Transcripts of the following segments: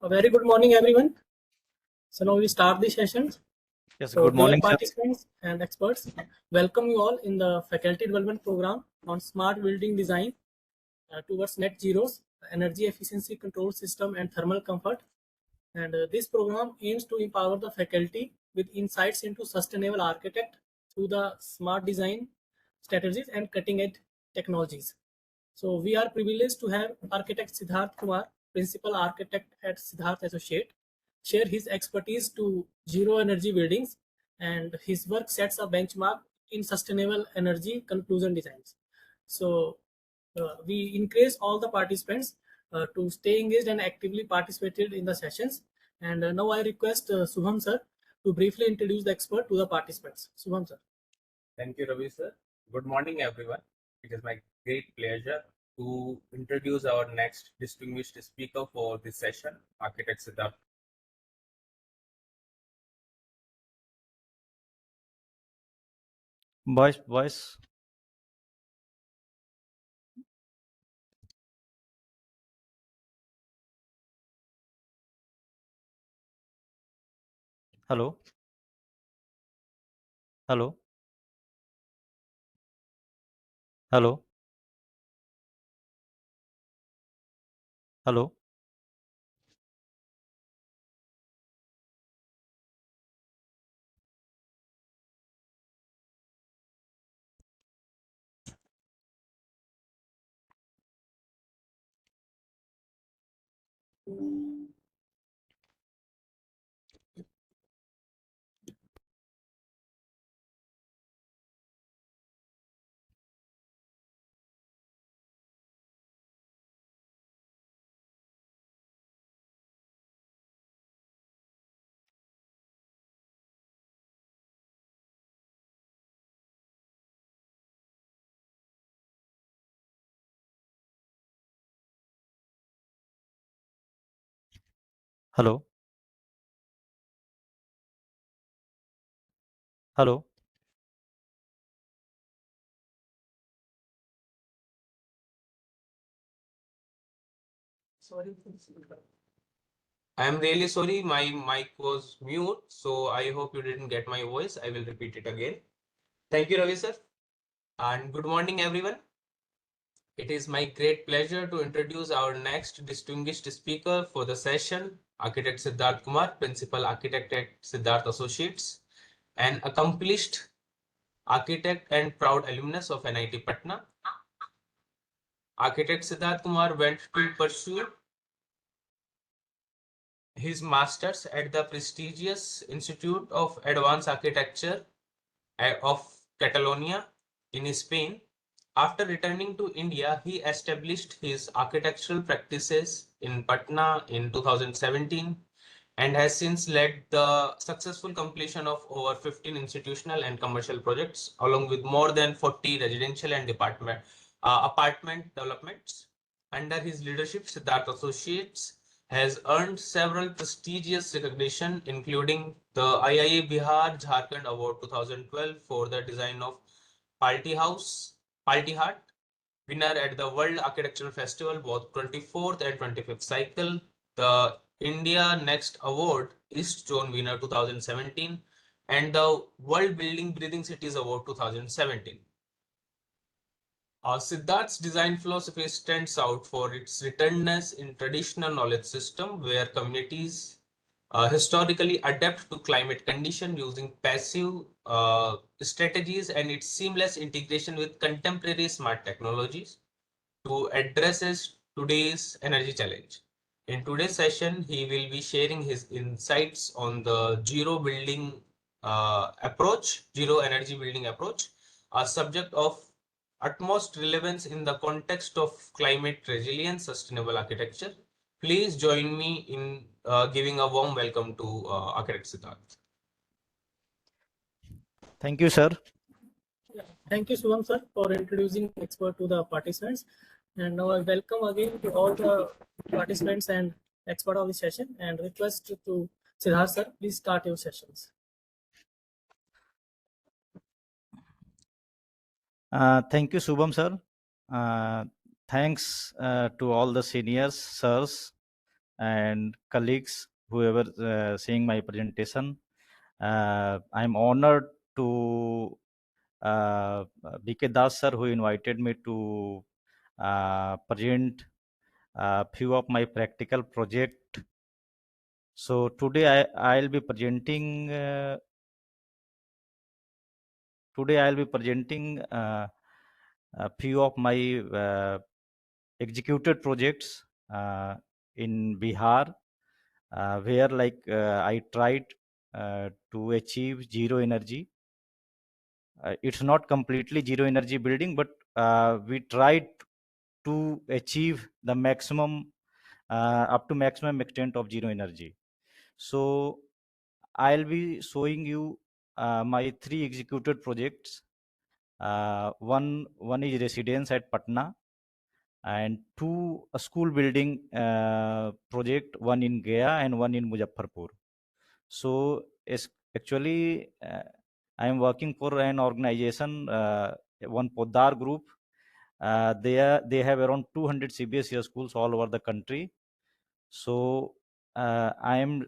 A very good morning, everyone. So now we start the sessions. Yes, So good morning, dear sir. participants and experts, welcome you all in the faculty development program on smart building design towards net zeros, energy efficiency control system and thermal comfort. And this program aims to empower the faculty with insights into sustainable architect through the smart design strategies and cutting edge technologies. So we are privileged to have architect Sidharth Kumar, principal architect at Sidharth Associates, share his expertise to zero energy buildings, and his work sets a benchmark in sustainable energy conclusion designs. So we encourage all the participants to stay engaged and actively participated in the sessions. And now I request Subham sir to briefly introduce the expert to the participants. Subham sir. Thank you, Ravi sir. Good morning, everyone. It is my great pleasure to introduce our next distinguished speaker for this session, Architect Sidharth. Voice. Hello. Hello. Hello. Hello. Hello. Hello. Sorry. I am really sorry, my mic was mute, so I hope you didn't get my voice. I will repeat it again. Thank you, Ravi sir, and good morning, everyone. It is my great pleasure to introduce our next distinguished speaker for the session, Architect Sidharth Kumar, Principal Architect at Sidharth Associates, an accomplished architect and proud alumnus of NIT Patna. Architect Sidharth Kumar went to pursue his master's at the prestigious Institute of Advanced Architecture of Catalonia in Spain. After returning to India, he established his architectural practices in Patna in 2017 and has since led the successful completion of over 15 institutional and commercial projects, along with more than 40 residential and apartment developments. Under his leadership, Sidharth Associates has earned several prestigious recognition, including the IIA Bihar Jharkhand Award 2012 for the design of Party House, Party Hut, winner at the World Architectural Festival, both 24th and 25th cycle, the India Next Award, East Zone winner 2017, and the World Building Breathing Cities Award 2017. Sidharth's design philosophy stands out for its returnness in traditional knowledge system, where communities historically adapt to climate condition using passive strategies, and its seamless integration with contemporary smart technologies to address today's energy challenge. In today's session, he will be sharing his insights on the zero energy building approach, a subject of utmost relevance in the context of climate resilience sustainable architecture. Please join me in giving a warm welcome to Architect Sidharth. Thank you, sir. Thank you, Subham sir, for introducing expert to the participants. And now I welcome again to all the participants and expert of the session and request to Sidharth sir, please start your sessions. Thank you, Subham sir. Thanks to all the seniors, sirs, and colleagues, whoever seeing my presentation. I'm honored to BK Das sir, who invited me to present a few of my practical project. So today I'll be presenting a few of my executed projects in Bihar, where I tried to achieve zero energy. It's not completely zero energy building, but we tried to achieve the maximum up to maximum extent of zero energy. So I'll be showing you my three executed projects. One is residence at Patna, and two a school building project, one in Gaya and one in Muzaffarpur. So actually I am working for an organization, one Poddar group. They have around 200 CBSE schools all over the country. So I am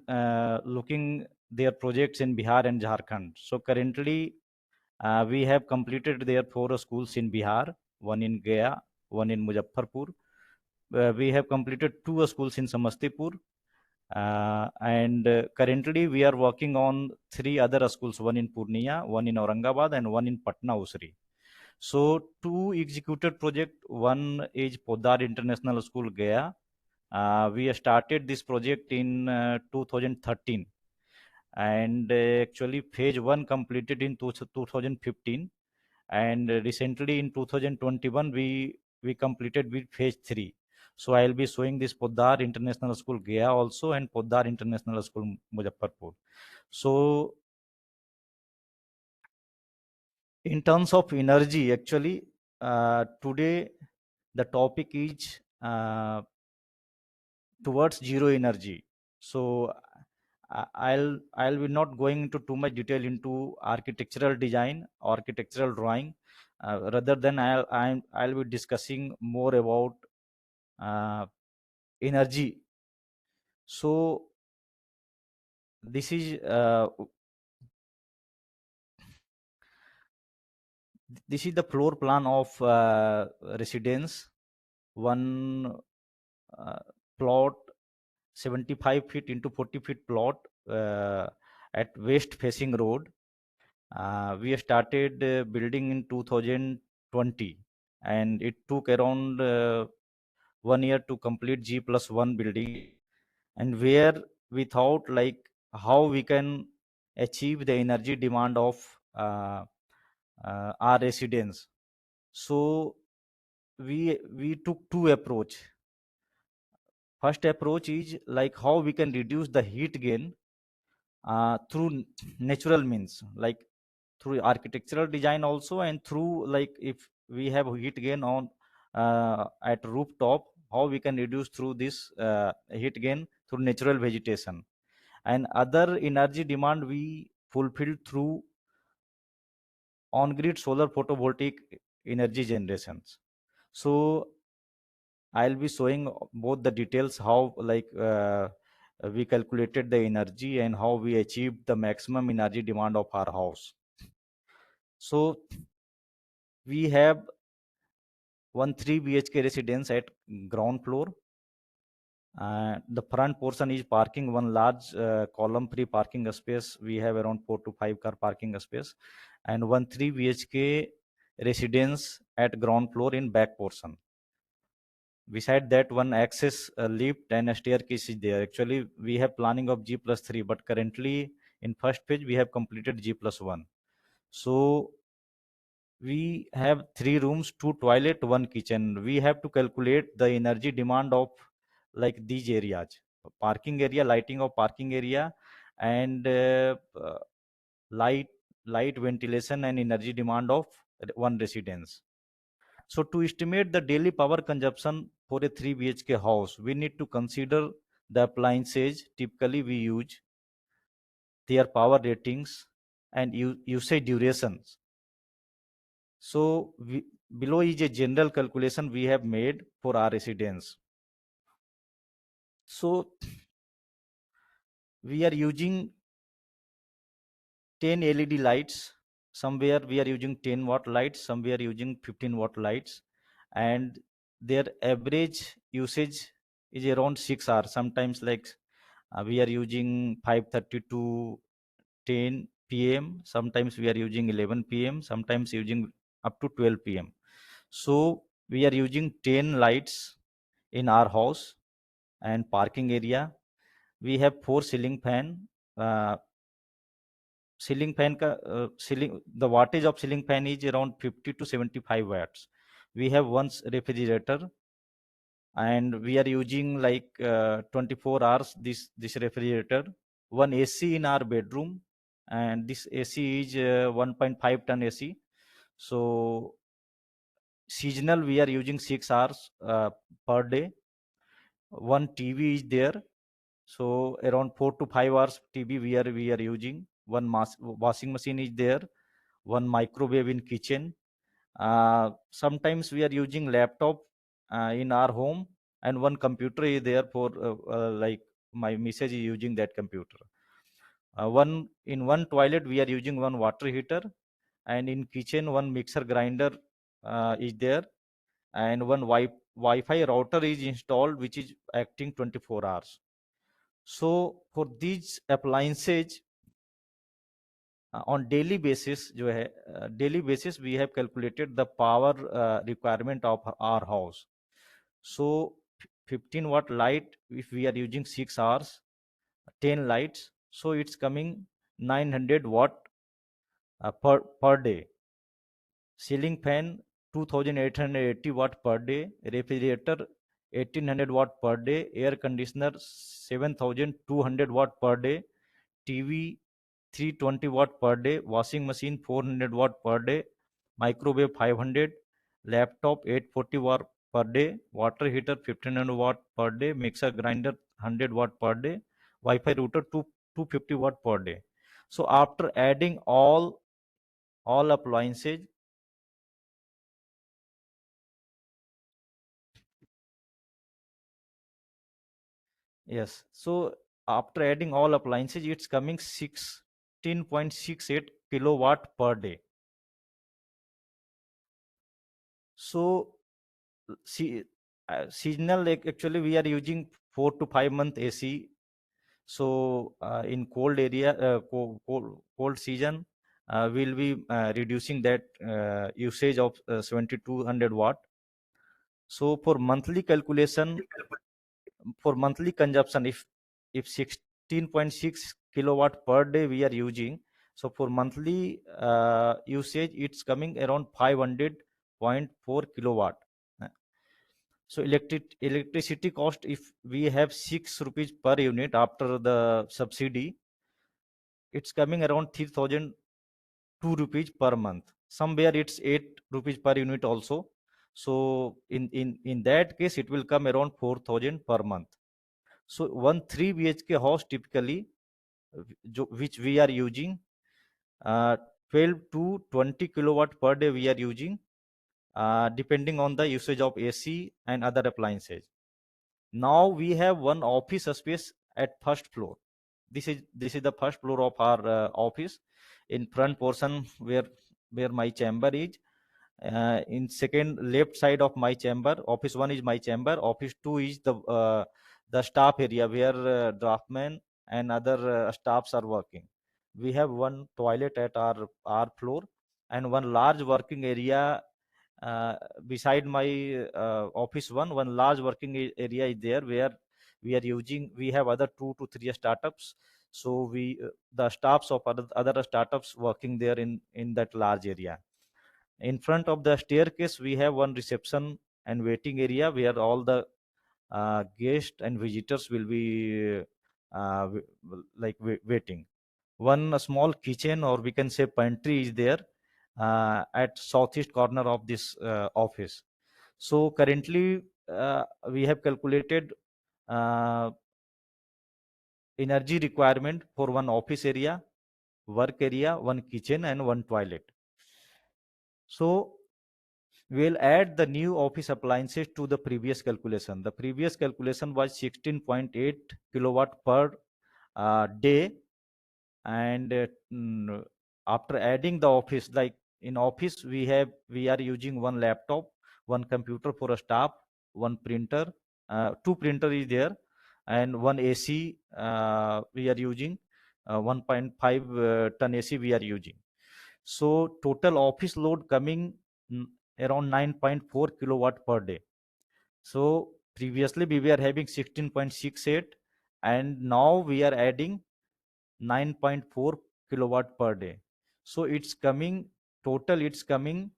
looking their projects in Bihar and Jharkhand. So currently we have completed their 4 schools in Bihar, one in Gaya, one in Muzaffarpur. We have completed 2 schools in Samastipur, and currently we are working on 3 other schools, one in Purnia, one in Aurangabad, and one in Patna Usri. So 2 executed project. One is Poddar International School, Gaya. We started this project in 2013, and actually phase 1 completed in 2015, and recently in 2021 we completed with phase 3. So I'll be showing this Poddar International School, Gaya also, and Poddar International School, Muzaffarpur. So in terms of energy, actually today the topic is towards zero energy. So I'll be not going into too much detail into architectural design, architectural drawing. Rather than I'll be discussing more about energy. So this is the floor plan of residence. One plot, 75 feet into 40 feet plot at west facing road. We started building in 2020, and it took around 1 year to complete G+1 building, and where we thought like how we can achieve the energy demand of our residents. So we took two approach. First approach is like how we can reduce the heat gain through natural means, like through architectural design also, and through like if we have heat gain on at rooftop, how we can reduce through this heat gain through natural vegetation. And other energy demand we fulfill through on-grid solar photovoltaic energy generations. So I'll be showing both the details, how like we calculated the energy and how we achieved the maximum energy demand of our house. So we have one 3 BHK residence at ground floor. The front portion is parking, one large column free parking space. We have around 4 to 5 car parking space, and one 3 BHK residence at ground floor in back portion. Beside that, one access lift and a staircase is there. Actually we have planning of G+3, but currently in first phase we have completed G+1. So we have 3 rooms, 2 toilet, 1 kitchen. We have to calculate the energy demand of like these areas: parking area, lighting of parking area, and light ventilation and energy demand of one residence. So to estimate the daily power consumption for a 3 BHK house, we need to consider the appliances typically we use, their power ratings, and usage durations. So below is a general calculation we have made for our residence. So we are using 10 LED lights. Somewhere we are using 10-watt lights, somewhere using 15-watt lights, and their average usage is around 6 hours. Sometimes like we are using 5:30 to 10 p.m. Sometimes we are using 11 p.m. Sometimes using up to 12 p.m. So we are using 10 lights in our house and parking area. We have 4 ceiling fan. Uh, ceiling fan ka ceiling the wattage of ceiling fan is around 50 to 75 watts. We have one refrigerator, and we are using like 24 hours this refrigerator. One AC in our bedroom, and this AC is 1.5 ton AC. So seasonal we are using 6 hours per day. One TV is there, so around 4 to 5 hours TV we are using. One washing machine is there, one microwave in kitchen. Sometimes we are using laptop in our home, and one computer is there for like my message is using that computer. One toilet we are using one water heater, and in kitchen one mixer grinder is there, and one Wi-Fi router is installed which is acting 24 hours. So for these appliances on daily basis जो है daily basis we have calculated the power requirement of our house. So 15-watt light, if we are using 6 hours, 10 lights, so it's coming 900 watt per day. Ceiling fan 2880 watt per day. Refrigerator 1800 watt per day. Air conditioner 7200 watt per day. TV 320 watt per day. Washing machine 400 watt per day. Microwave 500. Laptop 840 watt per day. Water heater 1500 watt per day. Mixer grinder 100 watt per day. Wi-Fi router 250 watt per day. So after adding all appliances, yes, so after adding all appliances, it's coming 16.68 kilowatt per day. So see, seasonal, like actually we are using 4 to 5 month AC. So in cold area, cold season, we'll be reducing that usage of 7200 watt. So for monthly calculation, for monthly consumption, if 16.6 kilowatt per day we are using, so for monthly usage it's coming around 500.4 kilowatt. So electricity cost, if we have 6 rupees per unit after the subsidy, it's coming around 3002 rupees per month. Somewhere it's 8 rupees per unit also. So in that case it will come around 4000 per month. So one 3 BHK house typically, which we are using, 12 to 20 kilowatt per day we are using, depending on the usage of AC and other appliances. Now we have one office space at first floor. This is the first floor of our office. In front portion where my chamber is, in second left side of my chamber, office 1 is my chamber, office 2 is the staff area where draftmen and other staffs are working. We have one toilet at our floor, and one large working area uh, beside my office one large working area is there, where we have other 2 to 3 startups. So the staffs of other startups working there in that large area. In front of the staircase we have one reception and waiting area where all the guests and visitors will be waiting. One small kitchen, or we can say pantry, is there at southeast corner of this office. So currently we have calculated uh, energy requirement for one office area, work area, one kitchen, and one toilet. So we'll add the new office appliances to the previous calculation. The previous calculation was 16.8 kilowatt per day, and after adding the office, like in office we are using one laptop, one computer for a staff, one printer, two printer is there, and one AC we are using, 1.5 ton AC we are using. So total office load coming around 9.4 kilowatt per day. So previously we were having 16.68, and now we are adding 9.4 kilowatt per day. So it's coming total, it's coming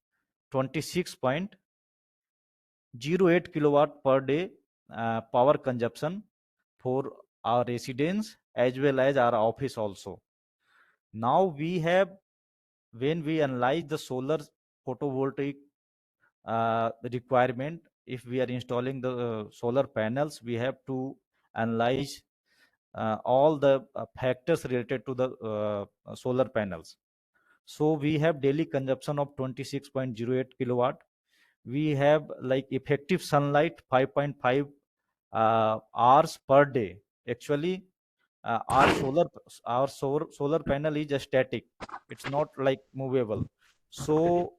26.08 kilowatt per day power consumption for our residents as well as our office also. Now we have, when we analyze the solar photovoltaic requirement, if we are installing the solar panels, we have to analyze all the factors related to the solar panels. So we have daily consumption of 26.08 kilowatt. We have like effective sunlight 5.5 hours per day. Actually, our solar panel is a static. It's not like movable. So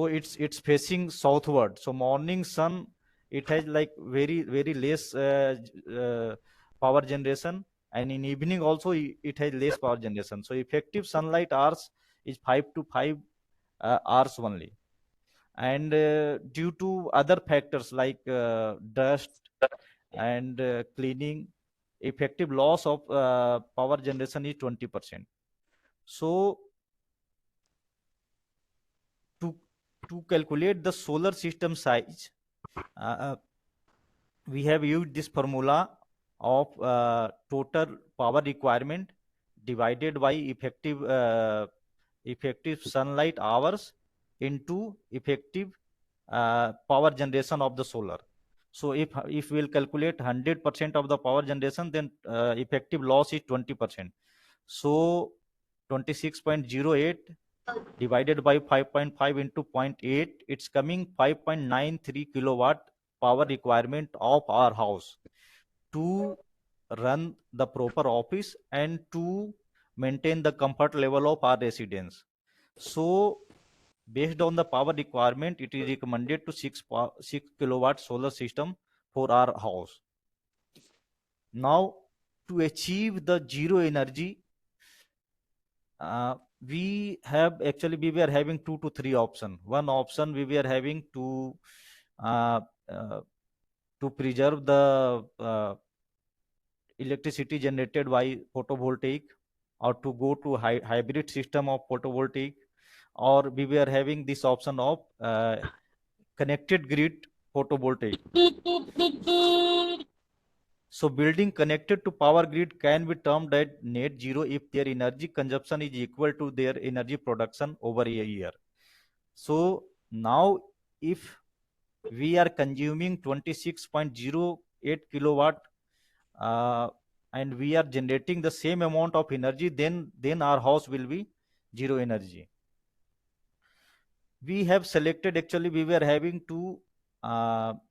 it's facing southward. So morning sun, it has like very less power generation, and in evening also it has less power generation. So effective sunlight hours is 5 to 5 hours only. And due to other factors like dust and cleaning, effective loss of power generation is 20%. So to calculate the solar system size, uh, we have used this formula of total power requirement divided by effective sunlight hours into effective power generation of the solar. So if we'll calculate 100% of the power generation, then effective loss is 20%. So 26.08 divided by 5.5 into 0.8, it's coming 5.93 kilowatt power requirement of our house to run the proper office and to maintain the comfort level of our residents. So based on the power requirement, it is recommended to 6 kilowatt solar system for our house. Now, to achieve the zero energy, we were having 2 to 3 options. One option, we were having uh, uh, to preserve the electricity generated by photovoltaic, or to go to hybrid system of photovoltaic, or we were having this option of connected grid photovoltaic. So building connected to power grid can be termed as net zero if their energy consumption is equal to their energy production over a year. So now if we are consuming 26.08 kilowatt and we are generating the same amount of energy, then our house will be zero energy. We have selected, actually we were having two option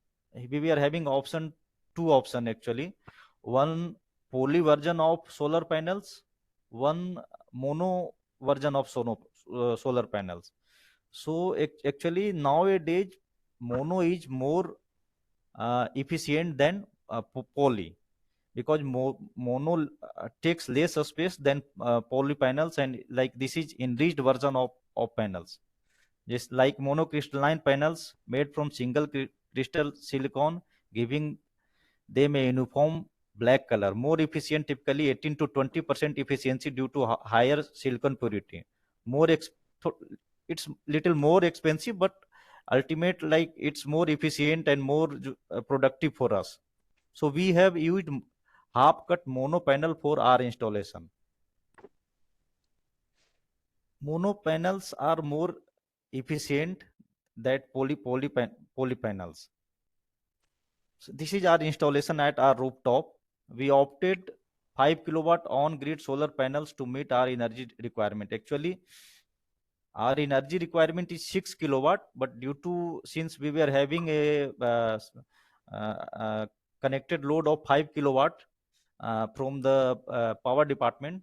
actually. One poly version of solar panels, one mono version of solar panels. So actually nowadays mono is more efficient than poly, because mono takes less space than poly panels, and like this is enriched version of panels. Just like monocrystalline panels made from single crystal silicon, giving them a uniform black color. More efficient, typically 18 to 20% efficiency due to higher silicon purity. It's little more expensive, but ultimate, like it's more efficient and more productive for us. So we have used half cut mono panel for our installation. Mono panels are more efficient than poly panels. So this is our installation at our rooftop. We opted 5 kilowatt on grid solar panels to meet our energy requirement. Actually, our energy requirement is 6 kilowatt, but due to, since we were having a connected load of 5 kilowatt from the power department,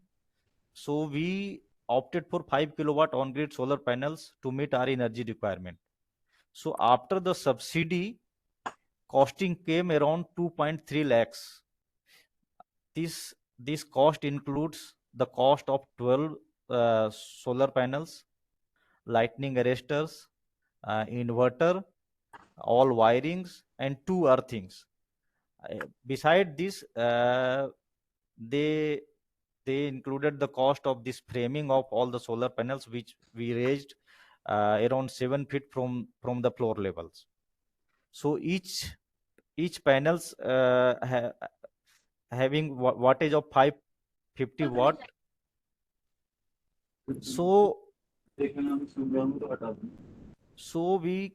so we opted for 5 kilowatt on grid solar panels to meet our energy requirement. So after the subsidy, costing came around 2.3 lakhs. This cost includes the cost of 12 solar panels, lightning arresters, inverter, all wirings, and 2 earthings. Beside this, they included the cost of this framing of all the solar panels, which we raised around 7 feet from the floor levels. So each panels having wattage of 550 watt. So we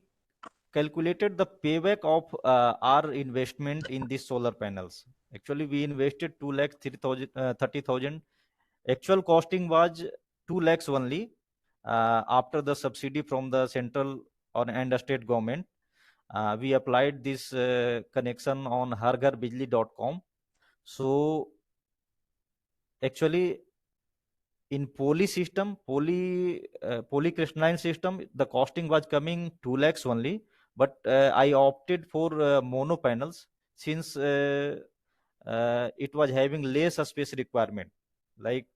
calculated the payback of our investment in these solar panels. Actually, we invested 2,30,000. Actual costing was 2 lakhs only after the subsidy from the central and the state government. We applied this connection on hargharbijli.com. So actually, in poly system, polycrystalline system, the costing was coming 2 lakhs only, but I opted for mono panels, since it was having less space requirement. Like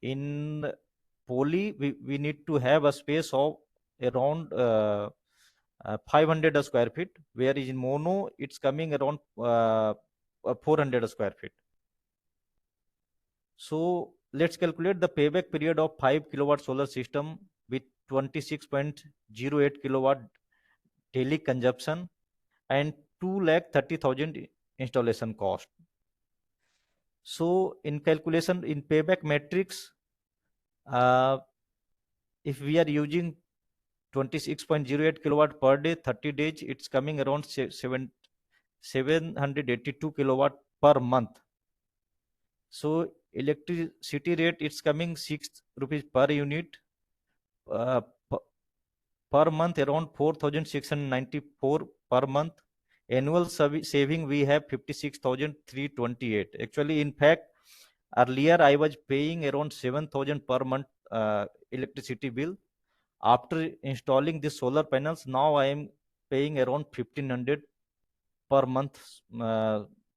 in poly, we need to have a space of around 500 square feet, whereas in mono it's coming around 400 square feet. So let's calculate the payback period of 5 kilowatt solar system with 26.08 kilowatt daily consumption and 2,30,000 installation cost. So in calculation, in payback metrics, if we are using 26.08 kilowatt per day, 30 days, it's coming around 782 kilowatt per month. So electricity rate, it's coming 6 rupees per unit per month, around 4,694 per month. Annual saving we have 56,328. Actually, in fact, earlier I was paying around 7,000 per month electricity bill. After installing the solar panels, now I am paying around 1,500 per month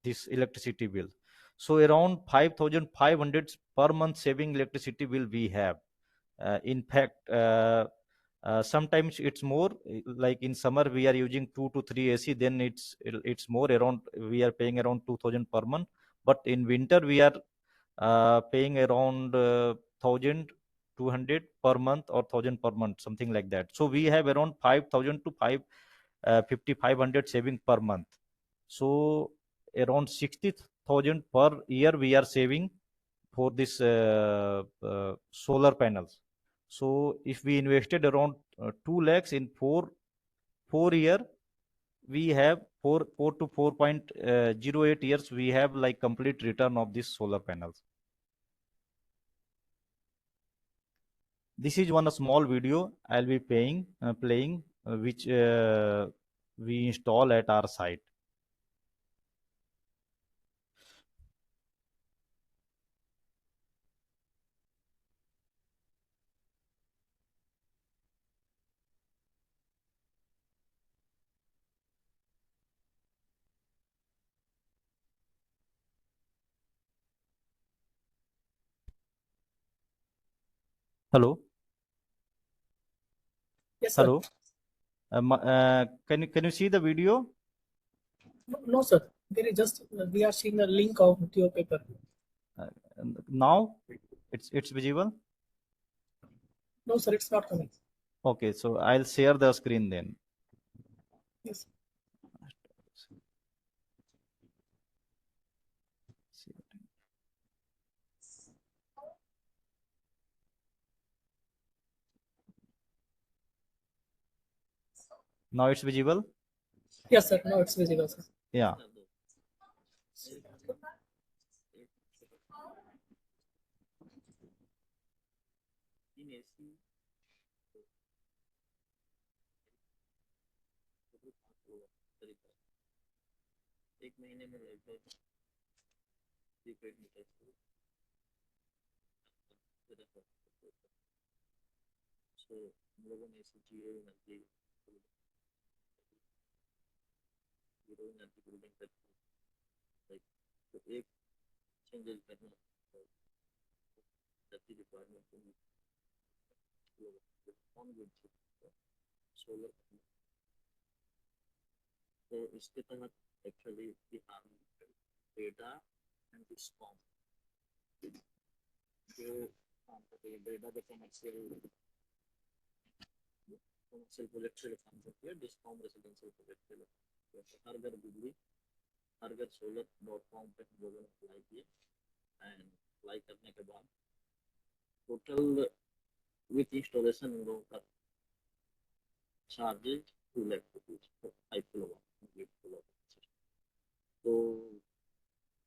this electricity bill. So around 5,500 per month saving electricity bill we have. In fact, sometimes it's more, like in summer we are using 2 to 3 AC, then it's more, around we are paying around 2,000 per month. But in winter we are paying around 1,200 per month or 1,000 per month, something like that. So we have around 5,000 to 5,500 saving per month. So around 60,000 per year we are saving for this solar panels. So if we invested around 2 lakhs in 4 year, we have 4 to 4.08 years, we have like complete return of these solar panels. This is one small video I'll be playing, which we install at our site. Hello. Yes, sir. Hello. Can you see the video? No, sir. There is just we are seeing the link of your paper. Now it's visible. No, sir, it's not coming. Okay, so I'll share the screen then. Yes. Now it's visible. Yes, sir. Now it's visible, sir. Yeah. एक महीने में लगभग 3 metre तो हम लोगों ने zero energy building करती तो एक चेंजेस करना रिक्वायरमेंट सोलर तो इसके तहत एक्चुअली डेटा एंड रिस्पॉन्स जो डेटा के कमर्शियल प्रोजेक्ट से काम करती है डिस्कॉम रेसिडेंशियल प्रोजेक्ट से हर घर बिजली हर घर solar.com पे हम लोगों ने अप्लाई किया एंड अप्लाई करने के बाद टोटल विथ इंस्टॉलेशन हम लोगों का charges 2 lakh rupees for 5 kilowatt तो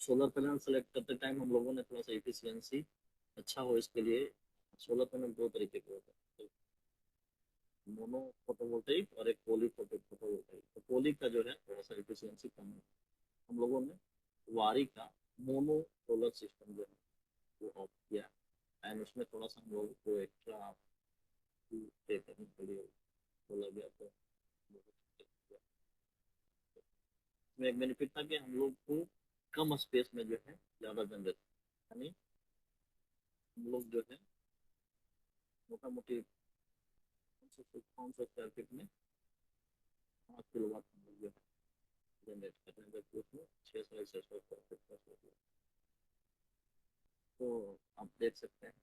सोलर पैनल सेलेक्ट करते टाइम हम लोगों ने थोड़ा सा एफिशिएंसी अच्छा हो इसके लिए सोलर पैनल 2 तरीके के होते हैं मोनो फोटोवोल्टेइक और एक पोली फोटोवोल्टेइक तो पोली का जो है थोड़ा सा एफिशिएंसी कम है हम लोगों ने वारी का मोनो सोलर सिस्टम जो है वो ऑफ किया एंड उसमें थोड़ा सा हम लोगों को एक्स्ट्रा पे करने के लिए बोला गया तो इसमें एक बेनिफिट था कि हम लोग को कम स्पेस में जो है ज़्यादा जनरेशन यानी हम लोग जो है मोटा मोटी 500 स्क्वायर फीट में 5 किलोवाट हम लोग जो है जनरेट करते हैं जबकि उसमें 600 स्क्वायर फीट का तो आप देख सकते हैं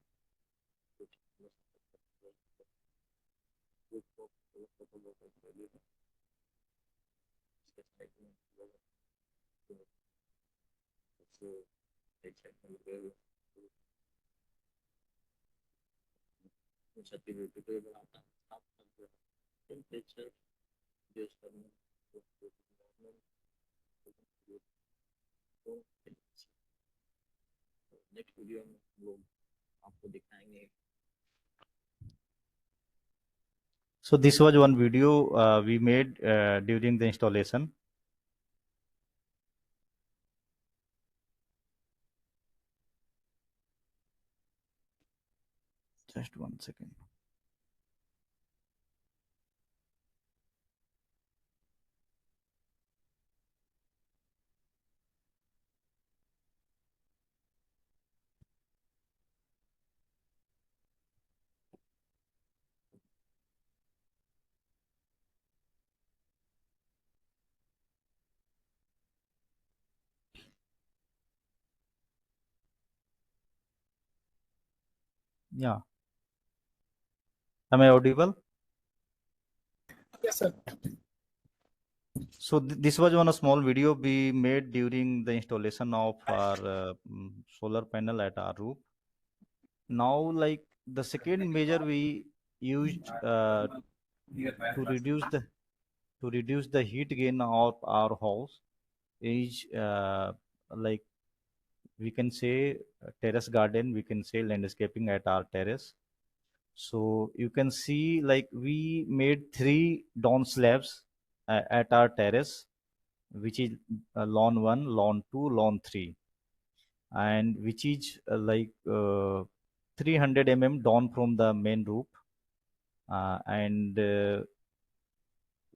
टेम्परेचर नेक्स्ट वीडियो में हम लोग आपको दिखाएंगे So this was one video we made during the installation. Just 1 second. Yeah. Am I audible? Yes, sir. So this was one a small video we made during the installation of our solar panel at our roof. Now, like the second measure we used to reduce the heat gain of our house is like we can say terrace garden, we can say landscaping at our terrace. So you can see like we made 3 down slabs at our terrace, which is lawn 1, lawn 2, lawn 3, and which is 300 down from the main roof, and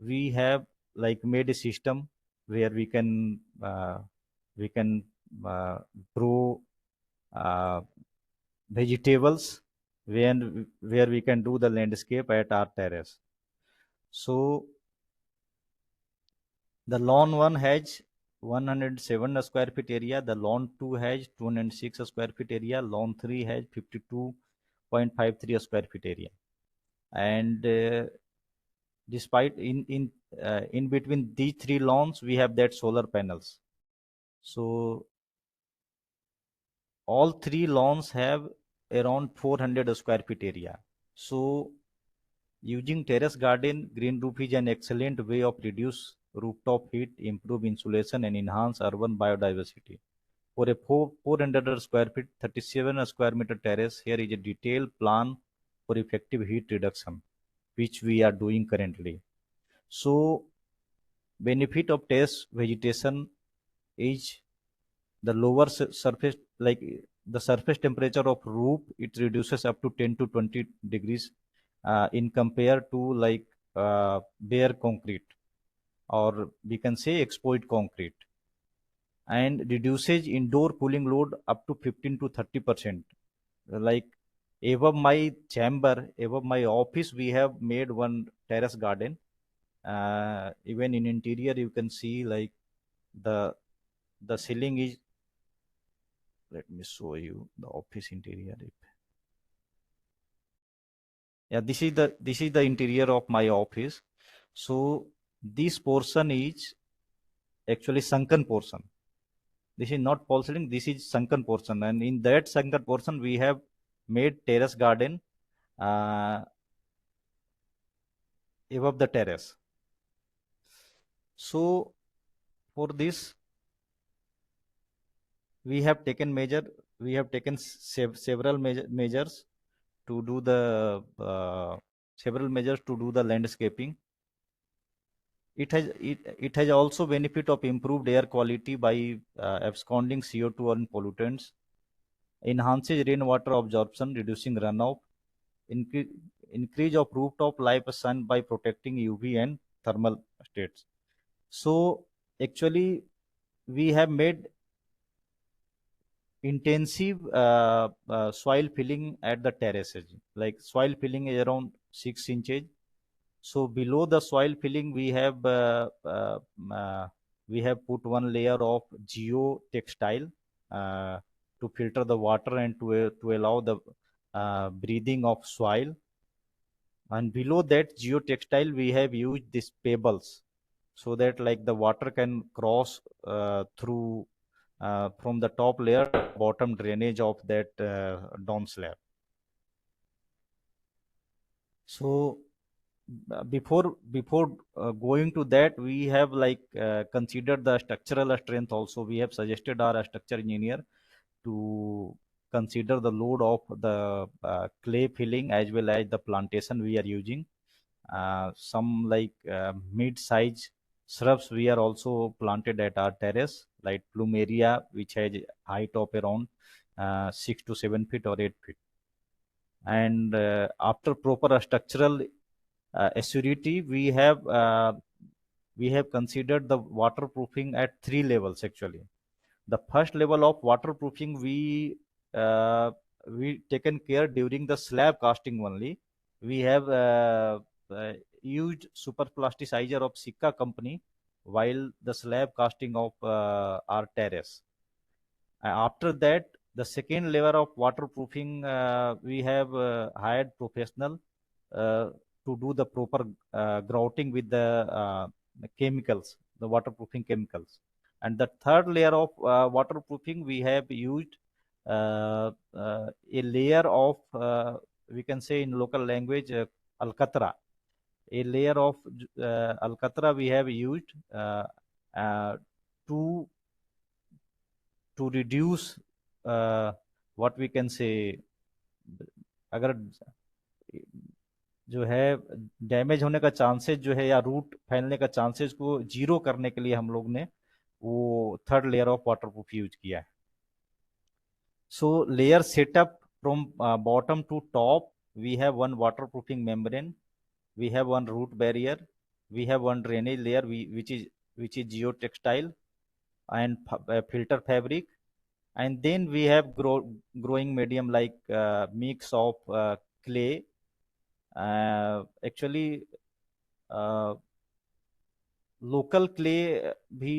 we have like made a system where we can grow vegetables where we can do the landscape at our terrace. So the lawn 1 has 107 square feet area, the lawn 2 has 206 square feet area, lawn 3 has 52.53 square feet area, and despite in between these 3 lawns we have that solar panels. So all 3 lawns have around 400 square feet area. So using terrace garden, green roof is an excellent way of reduce rooftop heat, improve insulation, and enhance urban biodiversity. For a 400 square feet, 37 square meter terrace, here is a detailed plan for effective heat reduction. which we are doing currently. So benefit of terrace vegetation is the lower surface, like the surface temperature of roof, it reduces up to 10 to 20 degrees in compared to like bare concrete, or we can say exposed concrete, and reduces indoor cooling load up to 15 to 30%. Like above my chamber, above my office, we have made one terrace garden. Even in interior, you can see like the ceiling is. Let me show you the office interior. Yeah, this is the interior of my office. So this portion is actually sunken portion. This is not false ceiling, this is sunken portion, and in that sunken portion we have made terrace garden uh, above the terrace. So for this we have taken several measures to do the landscaping. It has also benefit of improved air quality by absconding CO2 and pollutants, enhances rainwater absorption, reducing runoff, increase of rooftop life sun by protecting UV and thermal states. So actually we have made intensive soil filling at the terraces, like soil filling is around 6 inches. So below the soil filling we have put one layer of geotextile to filter the water and to allow the breathing of soil. And below that geotextile we have used these pebbles, so that like the water can cross through from the top layer bottom drainage of that down slab. So before going to that, we have like considered the structural strength also. We have suggested our structure engineer to consider the load of the clay filling as well as the plantation we are using. Some like mid-size shrubs we are also planted at our terrace, like plumeria, which has height of around 6 to 7 feet or 8 feet. And after proper structural assurity, we have considered the waterproofing at 3 levels actually. The first level of waterproofing we taken care during the slab casting only. We have used super plasticizer of Sika company while the slab casting of our terrace. After that, the second layer of waterproofing, we have hired professional to do the proper grouting with the chemicals, the waterproofing chemicals. And the third layer of waterproofing, we have used a layer of, we can say in local language, alcatra. A layer of alcatra we have used uh, to reduce what we can say, अगर जो है damage होने का chances जो है या root फैलने का चांसेस को जीरो करने के लिए हम लोग ने वो third layer of waterproof use किया है. So layer setup from bottom to top, we have one waterproofing membrane, we have one root barrier, we have one drainage layer which is geotextile and filter fabric, and then we have growing medium like mix of clay. Actually local clay भी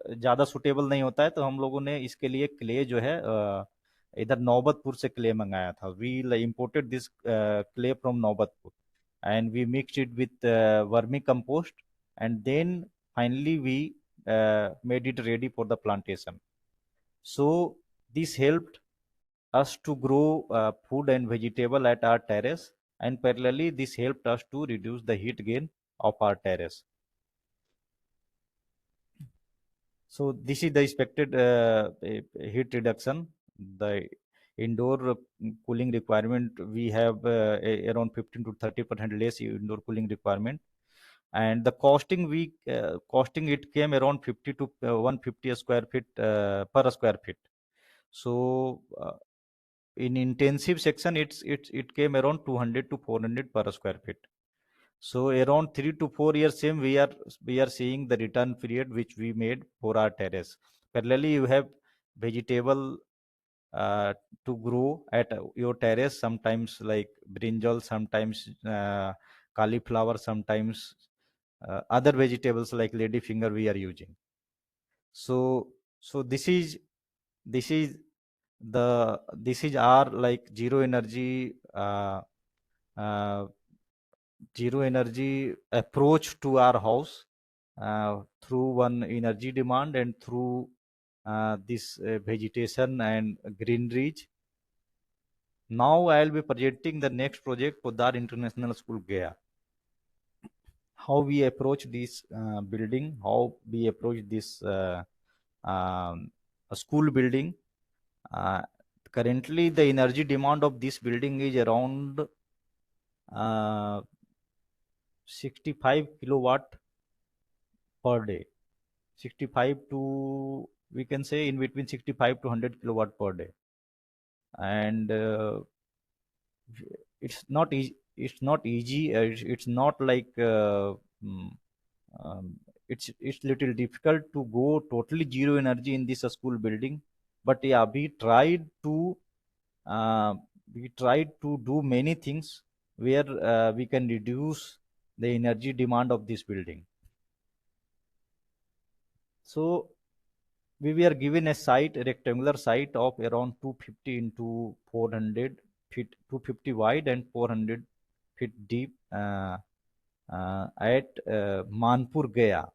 ज़्यादा suitable नहीं होता है, तो हम लोगों ने इसके लिए क्ले जो है इधर नौबतपुर से क्ले मंगाया था. We imported this clay from Naubatpur and we mixed it with vermicompost, and then finally we made it ready for the plantation. So this helped us to grow food and vegetable at our terrace, and parallelly this helped us to reduce the heat gain of our terrace. So this is the expected heat reduction. The indoor cooling requirement, we have around 15 to 30% less indoor cooling requirement. And the costing it came around 50 to 150 a square feet per square feet. So in intensive section, it came around 200 to 400 per square feet. So around 3 to 4 years same we are seeing the return period which we made for our terrace. Parallelly, you have vegetable uh, to grow at your terrace, sometimes like brinjal, sometimes cauliflower, sometimes other vegetables like ladyfinger we are using. So this is this is our like uh, zero energy approach to our house through one energy demand and through this vegetation and greeneries. Now I'll be projecting the next project for Dar International School Gaya. How we approach this building, how we approach this school building. Uh, Currently, the energy demand of this building is around 65 kilowatt per day. 65 to, we can say, in between 65 to 100 kilowatt per day. And it's not easy. It's not easy. It's not like mm, um, it's little difficult to go totally zero energy in this school building. But yeah, uh, we tried to do many things where we can reduce the energy demand of this building. So we were given a site, a rectangular site of around 250 into 400 feet, 250 wide and 400 feet deep at Manpur, Gaya,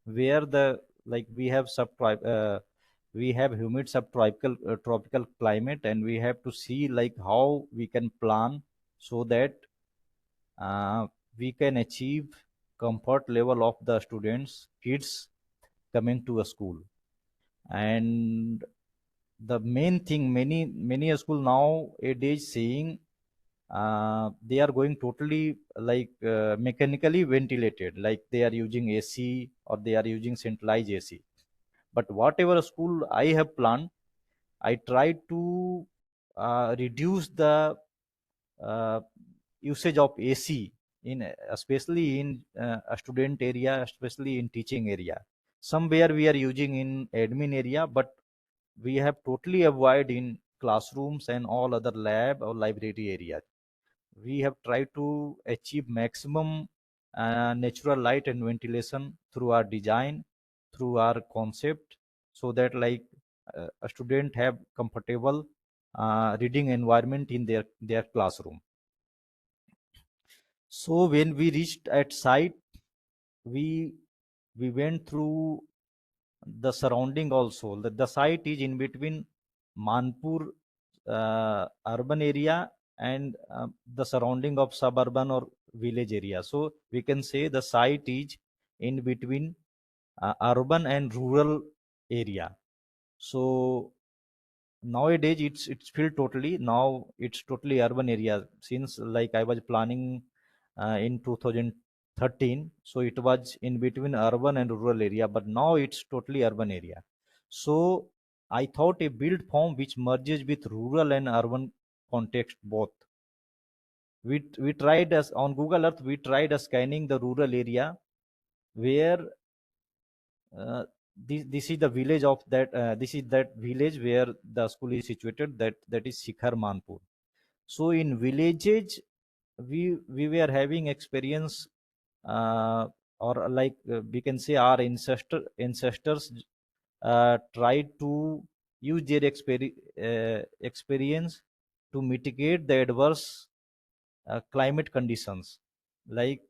where the like we have humid subtropical tropical climate, and we have to see like how we can plan so that uh, we can achieve comfort level of the students, kids coming to a school. And the main thing, many a school nowadays saying they are going totally like mechanically ventilated, like they are using AC or they are using centralized AC. But whatever school I have planned, I try to reduce the uh, usage of AC in especially in a student area, especially in teaching area. Somewhere we are using in admin area, but we have totally avoid in classrooms and all other lab or library areas. We have tried to achieve maximum natural light and ventilation through our design, through our concept, so that like a student have comfortable reading environment in their classroom. So when we reached at site, we we went through the surrounding also. The site is in between Manpur urban area and the surrounding of suburban or village area. So we can say the site is in between urban and rural area. So nowadays it's filled totally. Now it's totally urban area, since like I was planning in 2013, so it was in between urban and rural area, but now it's totally urban area. So I thought a build form which merges with rural and urban context both. We tried as on Google Earth, we tried scanning the rural area where this is the village of that this is that village where the school is situated, that is Shikhar Manpur. So in villages we were having experience, or like we can say our ancestors tried to use their experience to mitigate the adverse climate conditions. Like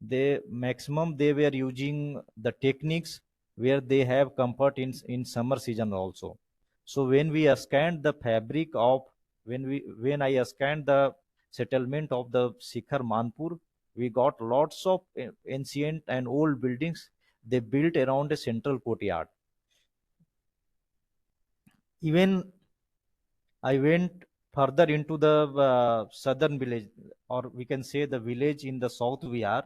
they were using the techniques where they have comfort in summer season also. So when we scanned the fabric of when I scanned the settlement of the Shikhar Manpur, we got lots of ancient and old buildings they built around a central courtyard. Even I went further into the southern village, or we can say the village in the south we are.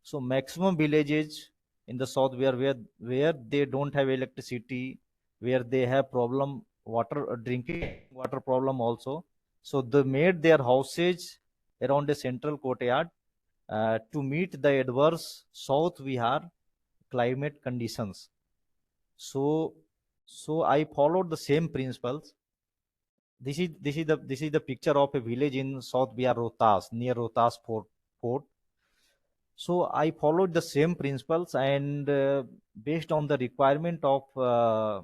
So maximum villages in the south where they don't have electricity, where they have problem water, drinking water problem also. So they made their houses around a central courtyard to meet the adverse south Bihar climate conditions. So I followed the same principles. This is the picture of a village in South Bihar, Rohtas, near Rohtas Fort. So I followed the same principles, and based on the requirement of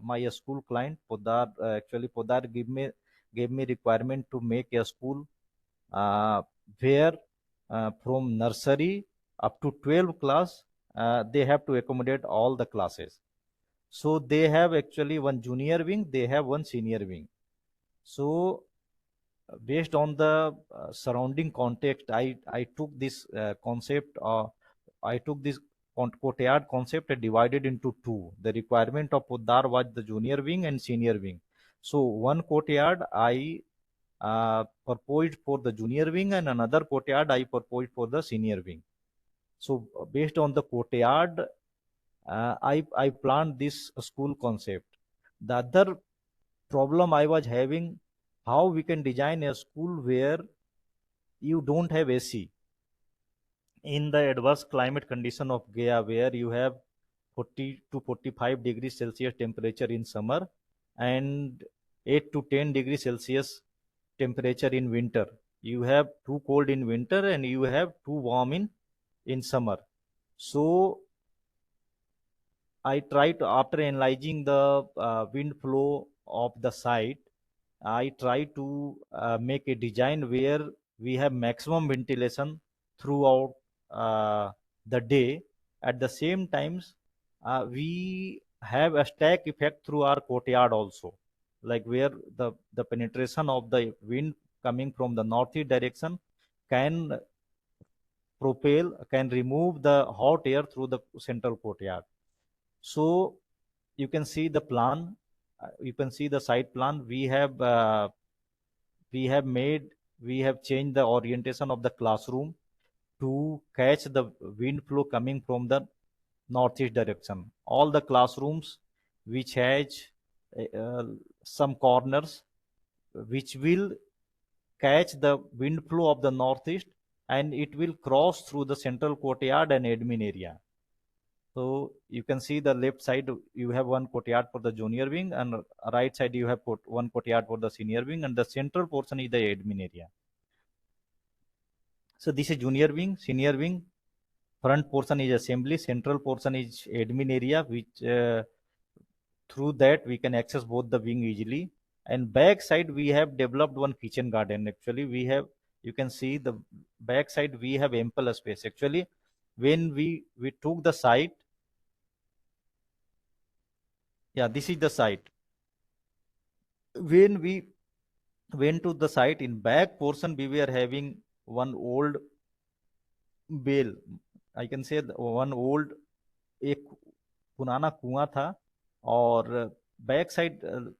my school client, Podar, actually Podar gave me requirement to make a school uh, where from nursery up to 12th class they have to accommodate all the classes. So they have actually one junior wing, they have one senior wing. So based on the surrounding context, I took this concept, I took this courtyard concept and divided into two. The requirement of Poddar was the junior wing and senior wing. So one courtyard I proposed for the junior wing, and another courtyard I proposed for the senior wing. So based on the courtyard, I planned this school concept. The other problem I was having, how we can design a school where you don't have AC in the adverse climate condition of Gaya, where you have 40 to 45 degrees Celsius temperature in summer and 8 to 10 degrees Celsius temperature in winter. You have too cold in winter and you have too warm in summer. So I tried, after analyzing the wind flow of the site, I try to make a design where we have maximum ventilation throughout the day. At the same times, we have a stack effect through our courtyard also, like where the penetration of the wind coming from the northeast direction can can remove the hot air through the central courtyard. So you can see the plan, you can see the site plan. We have made we have changed the orientation of the classroom to catch the wind flow coming from the northeast direction. All the classrooms which has uh, some corners which will catch the wind flow of the northeast, and it will cross through the central courtyard and admin area. So you can see the left side, you have one courtyard for the junior wing, and right side you have one courtyard for the senior wing, and the central portion is the admin area. So this is junior wing, senior wing. Front portion is assembly, central portion is admin area, which through that we can access both the wing easily. And back side we have developed one kitchen garden. Actually, we have, you can see the back side we have ample space. Actually, when we took the site, yeah, this is the site. When we went to the site, in back portion we were having one old well, I can say one old, एक पुराना कुआं था, और back side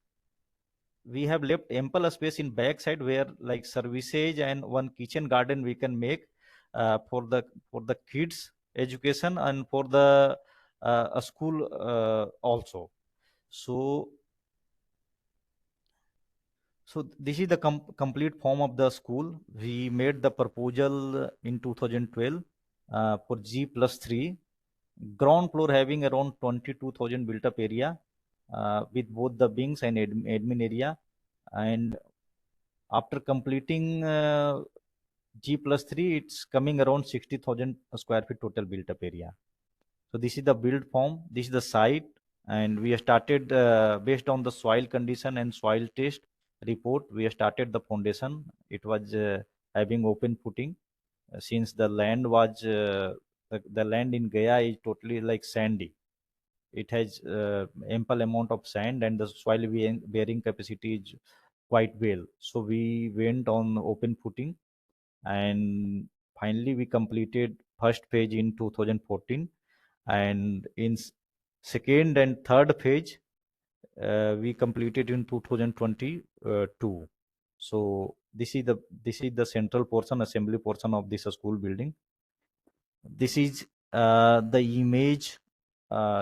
we have left ample space in back side where like services and one kitchen garden we can make for the kids education and for the a school also. So this is the complete form of the school. We made the proposal in 2012 for G+3. Ground floor having around 22,000 built up area with both the wings and admin area. And after completing G+3, it's coming around 60,000 square feet total built up area. So this is the build form, this is the site, and we started based on the soil condition and soil test report, we started the foundation. It was having open footing since the land was the land in Gaya is totally like sandy. It has ample amount of sand and the soil bearing capacity is quite well. So we went on open footing, and finally we completed first phase in 2014, and in second and third phase we completed in 2022. So this is the central portion, assembly portion of this school building. This is the image.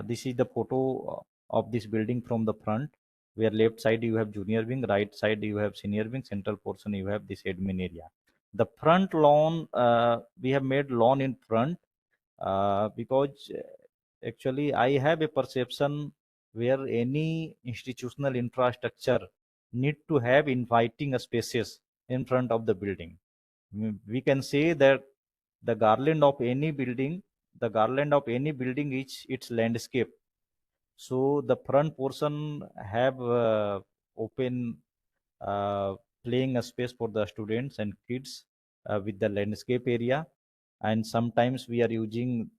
This is the photo of this building from the front, where left side you have junior wing, right side you have senior wing, central portion you have this admin area. The front lawn, we have made lawn in front because actually I have a perception where any institutional infrastructure need to have inviting spaces in front of the building. We can say that the garland of any building, is its landscape. So the front portion have open uh, playing a space for the students and kids with the landscape area. And sometimes we are using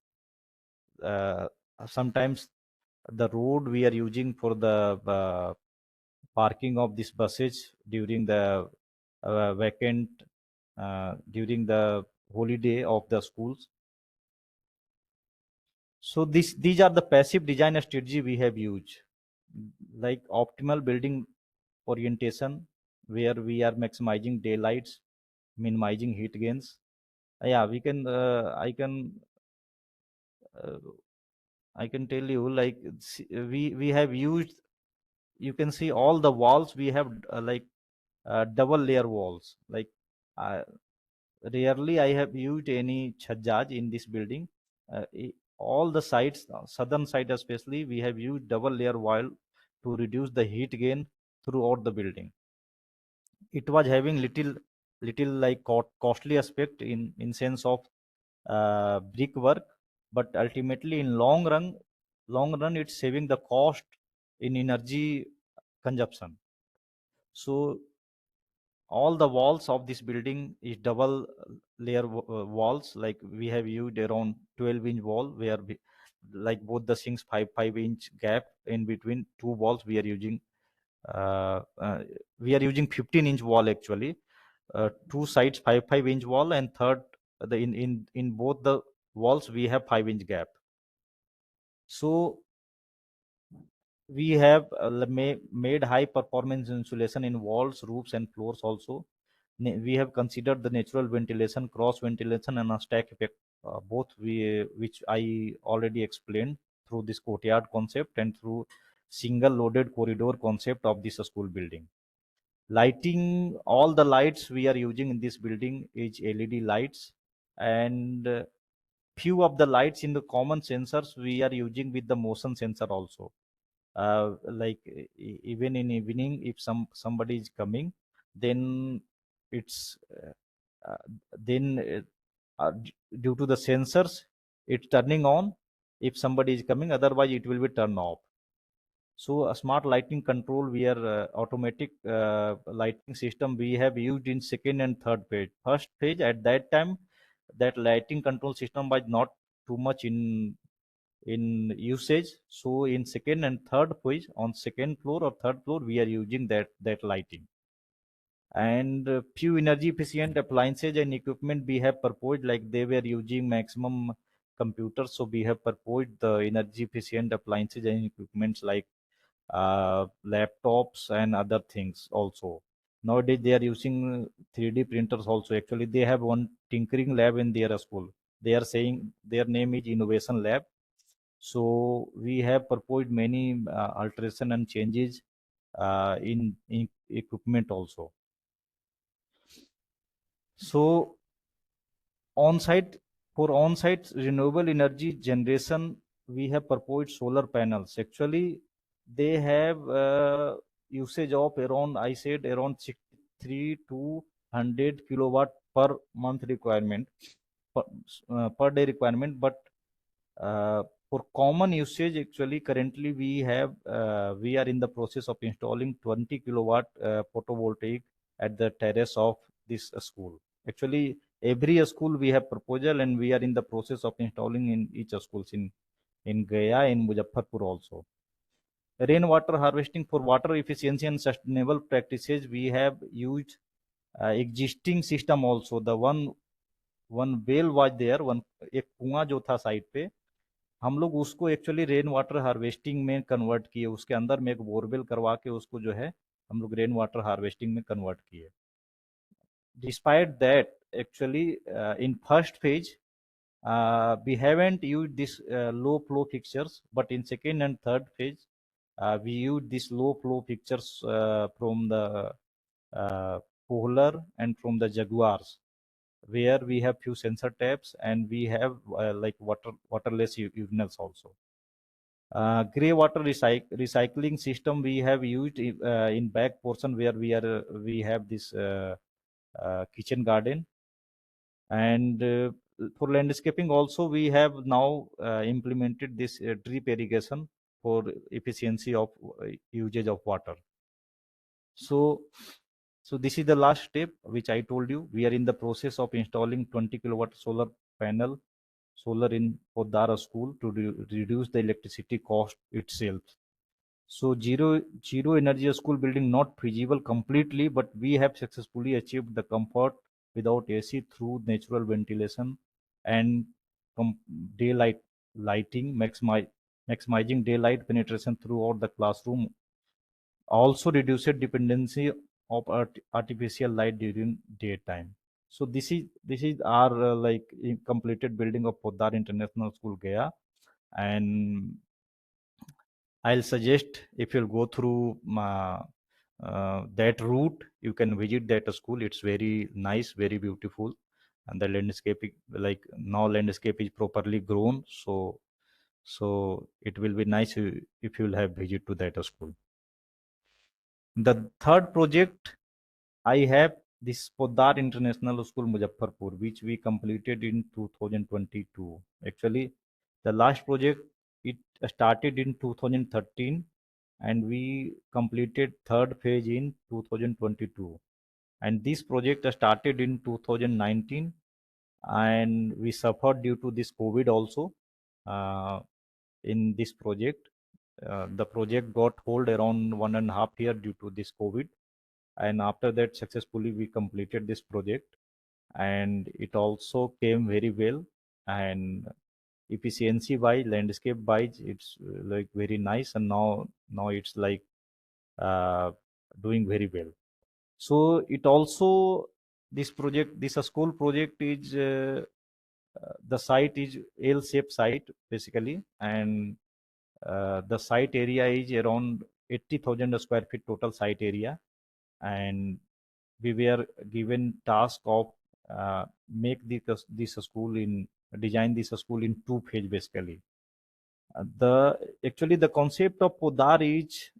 uh, sometimes the road we are using for the parking of these buses during the vacant during the holiday of the schools. So these are the passive design strategy we have used, like optimal building orientation, where we are maximizing daylights, minimizing heat gains. Yeah, we can. Uh, I can tell you, like we have used. You can see all the walls we have like double layer walls. Like uh, rarely I have used any chhajaj in this building. All the sides, southern side especially, we have used double layer wall to reduce the heat gain throughout the building. It was having little like costly aspect in sense of brick work, but ultimately in long run it's saving the cost in energy consumption. So all the walls of this building is double layer walls. Like we have used around 12-inch wall, where like both the sinks 5-inch gap in between two walls. Uh, uh, we are using 15-inch wall actually. Two sides 5-inch wall, and third the in both the walls we have 5-inch gap. So we have made high performance insulation in walls, roofs, and floors also. We have considered the natural ventilation, cross ventilation, and a stack effect, both which I already explained through this courtyard concept and through single loaded corridor concept of this school building. Lighting, all the lights we are using in this building is LED lights, and few of the lights in the common sensors we are using with the motion sensor also. Like even in evening, if somebody is coming, then it's uh, then due to the sensors it's turning on if somebody is coming, otherwise it will be turned off. So a smart lighting control, we are automatic lighting system we have used in second and third phase. First phase, at that time, that lighting control system was not too much in usage. So in second and third phase, on second floor or third floor, we are using that lighting. And few energy efficient appliances and equipment we have proposed, like they were using maximum computers, so we have proposed the energy efficient appliances and equipments like laptops and other things also. Nowadays they are using 3D printers also. Actually they have one tinkering lab in their school. They are saying their name is innovation lab. So we have proposed many alteration and changes in equipment also. So on-site, for on-site renewable energy generation, we have proposed solar panels. Actually, they have usage of around, I said, around 63 to 100 kilowatt per month requirement, per day requirement. But for common usage, actually, currently we are in the process of installing 20 kilowatt photovoltaic at the terrace of this school. Actually, every school we have proposal, and we are in the process of installing in each schools in Gaya, in Muzaffarpur also. Rainwater harvesting, for water efficiency and sustainable practices, we have used existing system also. The one well was there, one एक कुआं जो था side पे, हम लोग उसको actually rain water harvesting में convert किए। उसके अंदर में एक बोरवेल करवा के उसको जो है हम लोग रेन वाटर हार्वेस्टिंग में कन्वर्ट किए। despite that, actually, in first phase, we haven't used this low flow fixtures, but in second and third phase, we used this low flow fixtures from the Polar and from the Jaguars, where we have few sensor taps and we have like waterless urinals also. Grey water recycling system we have used in back portion where we have this kitchen garden. And for landscaping also we have now implemented this drip irrigation for efficiency of usage of water. So this is the last step which I told you. We are in the process of installing 20 kilowatt solar in Podara school to reduce the electricity cost itself. So zero energy school building not feasible completely, but we have successfully achieved the comfort without AC through natural ventilation and daylight lighting, maximizing daylight penetration throughout the classroom. Also reduced dependency of artificial light during daytime. So this is our completed building of Poddar International School Gaya, and I'll suggest if you'll go through that route, you can visit that school. It's very nice, very beautiful, and the landscape, like now, landscape is properly grown. So it will be nice if you'll have visit to that school. The third project I have this Poddar International School Muzaffarpur, which we completed in 2022. Actually, the last project it started in 2013, and we completed third phase in 2022. And this project started in 2019, and we suffered due to this COVID also. In this project, the project got hold around 1.5 years due to this COVID, and after that successfully we completed this project, and it also came very well. And efficiency wise, landscape wise, it's like very nice, and now it's like doing very well. So it also, this school project is the site is L-shaped site basically, and the site area is around 80,000 square feet total site area. And we were given task of make this school in design this school in two phase basically. Actually the concept of Podar is,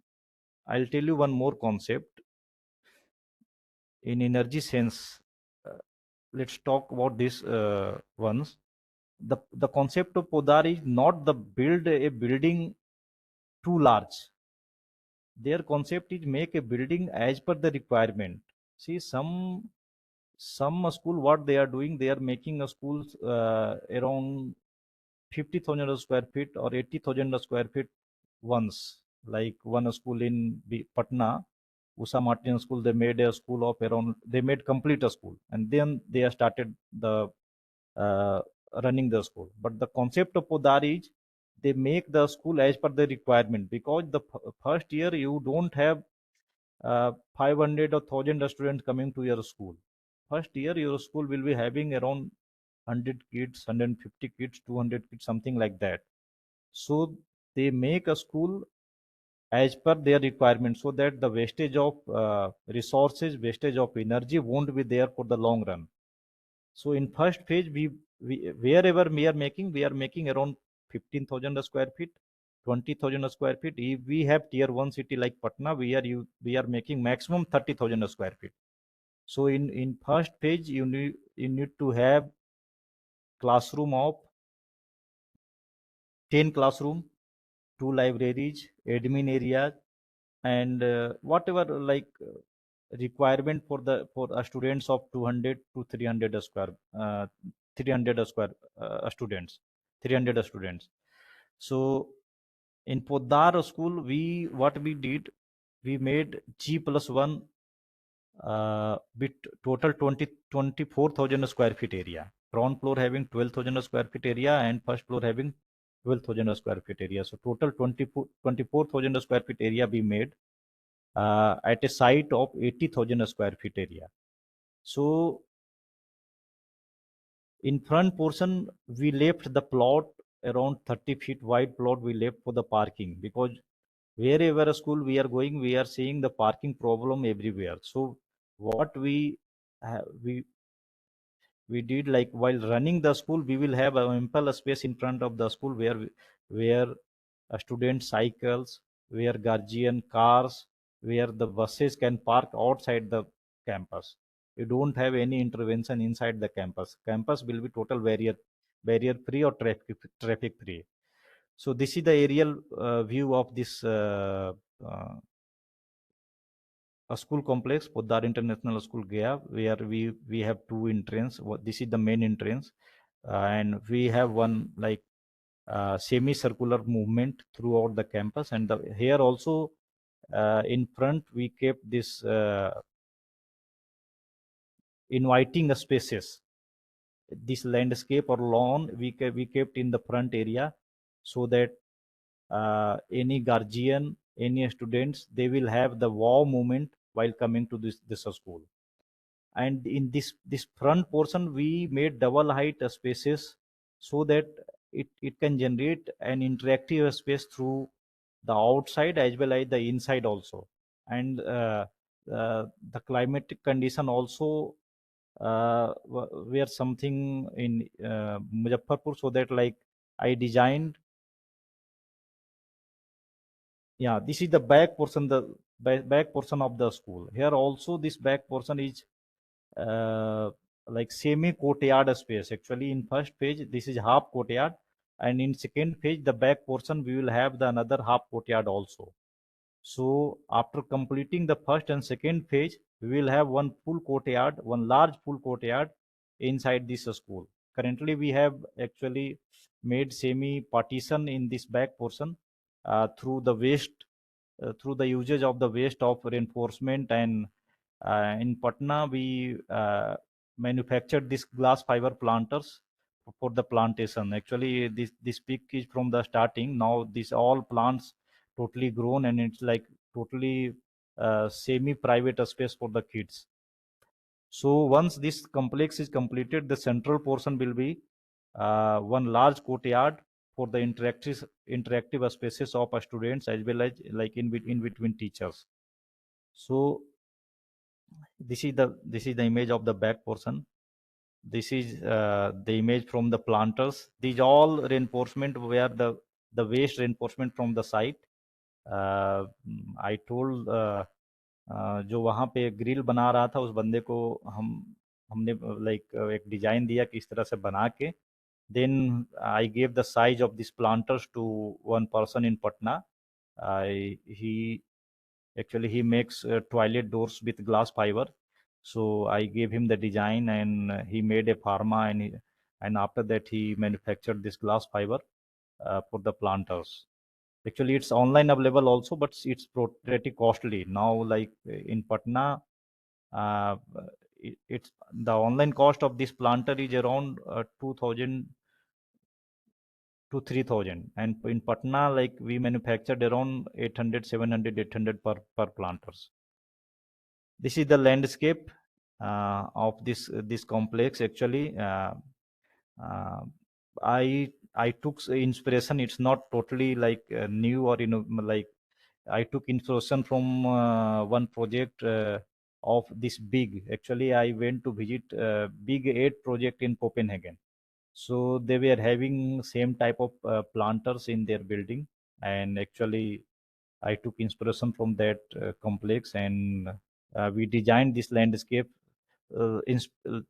I'll tell you one more concept in energy sense. Let's talk about this once. The concept of Podar is not the build a building too large. Their concept is make a building as per the requirement. See, some school, what they are doing, they are making a schools around 50,000 square feet or 80,000 square feet once. Like one school in Patna, Usha Martin School, they made a school of around, they made complete a school, and then they have started the uh, running the school. But the concept of Podar is they make the school as per the requirement, because the first year you don't have 500 or 1,000 students coming to your school. First year your school will be having around 100 kids, 150 kids, 200 kids, something like that. So they make a school as per their requirement, so that the wastage of resources, wastage of energy won't be there for the long run. So in first phase, we wherever we are making around 15,000 square feet, 20,000 square feet. If we have tier one city like Patna, we are making maximum 30,000 square feet. So in first phase, you need to have classroom of 10 classroom, 2 libraries, admin areas, and whatever requirement for students of 200 to 300 square 300 square students, 300 students. So in Podar school, what we did, we made G+1 with total 24,000 square feet area. Ground floor having 12,000 square feet area, and first floor having 12,000 square feet area. So total 24,000 square feet area we made at a site of 80,000 square feet area. So in front portion, we left the plot around 30 feet wide plot we left for the parking, because wherever a school we are going, we are seeing the parking problem everywhere. So what we did, like while running the school, we will have an ample space in front of the school where student cycles, where guardian cars, where the buses can park outside the campus. You don't have any intervention inside the campus. Campus will be total barrier free or traffic free. So this is the aerial view of this uh, a school complex, Poddar International School, Gaya, where we have two entrance. This is the main entrance, and we have one like semi-circular movement throughout the campus. And here also in front we kept this inviting spaces. This landscape or lawn we kept in the front area, so that any guardian, any students, they will have the wow moment while coming to this school. And in this front portion we made double height spaces, so that it can generate an interactive space through the outside as well as the inside also. And the climatic condition also were something in Muzaffarpur, so that like I designed. Yeah, this is the back portion, the back portion of the school. Here also this back portion is uh, like semi courtyard space. Actually in first phase this is half courtyard, and in second phase the back portion we will have the another half courtyard also. So after completing the first and second phase, we will have one full courtyard, one large full courtyard inside this school. Currently we have actually made semi partition in this back portion through the waste, through the usage of the waste of reinforcement. And in Patna, we manufactured this glass fiber planters for the plantation. Actually, this pic is from the starting. Now, these all plants totally grown, and it's like totally semi-private space for the kids. So once this complex is completed, the central portion will be one large courtyard for the interactive spaces of students as well as like in between teachers. So this is the image of the back portion. This is the image from the planters. These all reinforcement were the waste reinforcement from the site. I told जो वहाँ पे grill बना रहा था उस बंदे को हमने लाइक एक डिजाइन दिया कि इस तरह से बना के then I gave the size of these planters to one person in Patna. He actually he makes toilet doors with glass fiber. So I gave him the design, and he made a pharma, and after that he manufactured this glass fiber for the planters. Actually, it's online available also, but it's pretty costly now. Like in Patna, uh, it's the online cost of this planter is around 2,000 to 3,000, and in Patna, like we manufactured around 800, 700, 800 per planters. This is the landscape of this complex. Actually, uh, I took inspiration. It's not totally like new or like I took inspiration from one project of this big. Actually, I went to visit Big 8 project in Copenhagen. So they were having same type of planters in their building, and actually I took inspiration from that complex, and we designed this landscape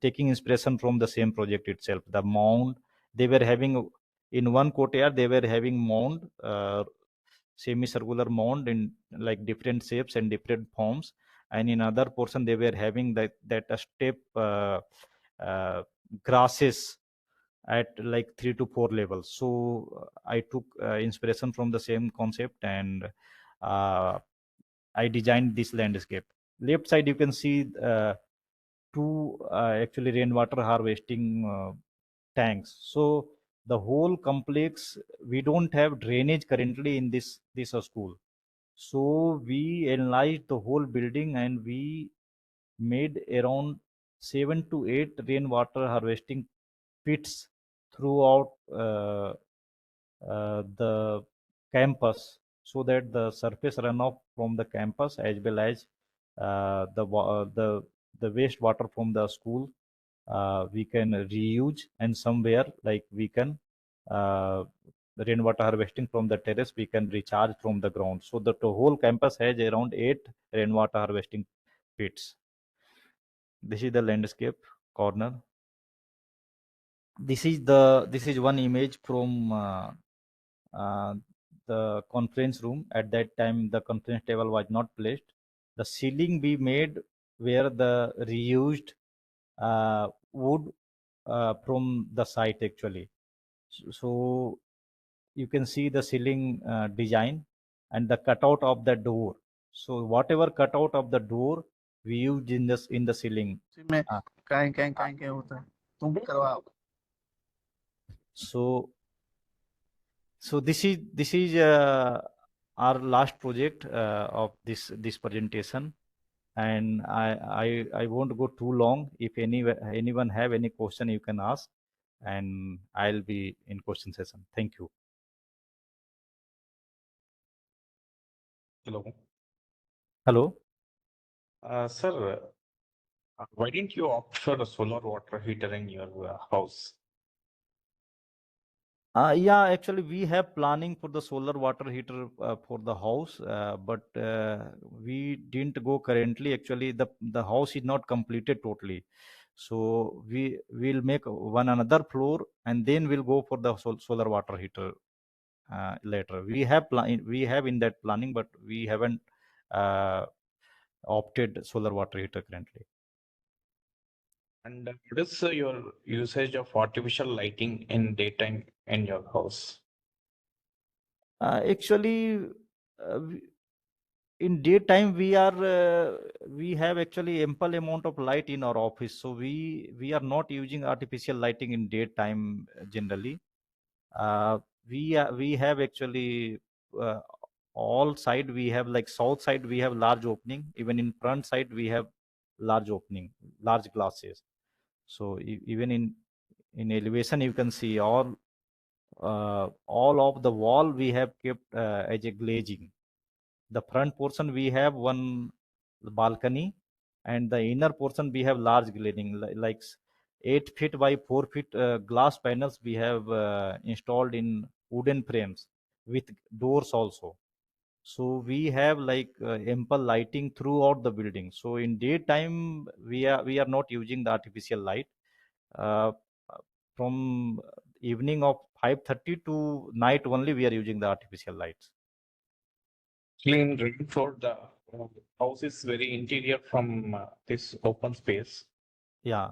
taking inspiration from the same project itself. The mound they were having in one courtyard, they were having mound, semicircular mound in like different shapes and different forms, and in other portion they were having that a step uh, grasses at like 3 to 4 levels. So I took inspiration from the same concept, and uh, I designed this landscape. Left side you can see two actually rainwater harvesting tanks. So the whole complex, we don't have drainage currently in this school. So we analyzed the whole building, and we made around 7 to 8 rainwater harvesting pits throughout the campus, so that the surface runoff from the campus as well as the wastewater from the school we can reuse, and somewhere like we can uh, the rainwater harvesting from the terrace we can recharge from the ground, so that the whole campus has around 8 rainwater harvesting pits. This is the landscape corner. This is one image from uh, the conference room. At that time the conference table was not placed. The ceiling we made where the reused wood from the site actually. So you can see the ceiling design and the cutout of the door. So whatever cutout of the door we used in the ceiling. में काहे काहे काहे क्या होता है तुम करवाओ So this is our last project of this presentation, and I won't go too long. If anyone have any question, you can ask, and I'll be in question session. Thank you. Hello. Hello. Sir, why didn't you opt for a solar water heater in your house? Yeah, actually, we have planning for the solar water heater for the house, but we didn't go currently. Actually, the house is not completed totally, so we will make one another floor, and then we'll go for the solar water heater later. We have in that planning, but we haven't uh, opted solar water heater currently. And what is your usage of artificial lighting in daytime in your house? Actually, in daytime we have actually ample amount of light in our office, so we are not using artificial lighting in daytime generally. We have actually uh, all side we have, like south side we have large opening, even in front side we have large opening, large glasses. So even in elevation you can see all of the wall we have kept as a glazing. The front portion we have one balcony, and the inner portion we have large glazing, like 8 feet by 4 feet glass panels we have installed in wooden frames with doors also. So we have like ample lighting throughout the building. So in daytime we are not using the artificial light. uh, from evening of 5:30 to night only we are using the artificial lights. Actually, in ground floor, the house is very interior from this open space. Yeah.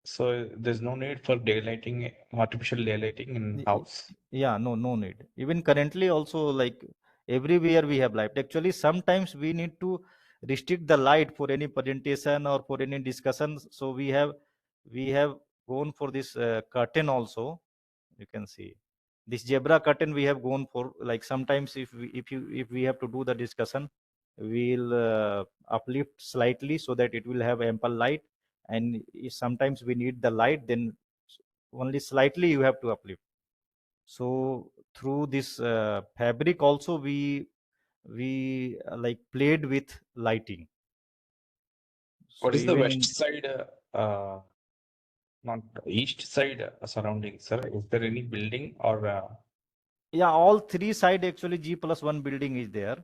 So there's no need for daylighting, artificial daylighting in house. Yeah, no need. Even currently also, like everywhere we have light. Actually, sometimes we need to restrict the light for any presentation or for any discussions. So we have gone for this curtain also. You can see this zebra curtain we have gone for. Like sometimes if we have to do the discussion, we'll uplift slightly so that it will have ample light. And if sometimes we need the light, then only slightly you have to uplift. So through this fabric also we like played with lighting. What So is the even west side, not east side surrounding, sir? Is there any building or yeah, all three side actually G+1 building is there.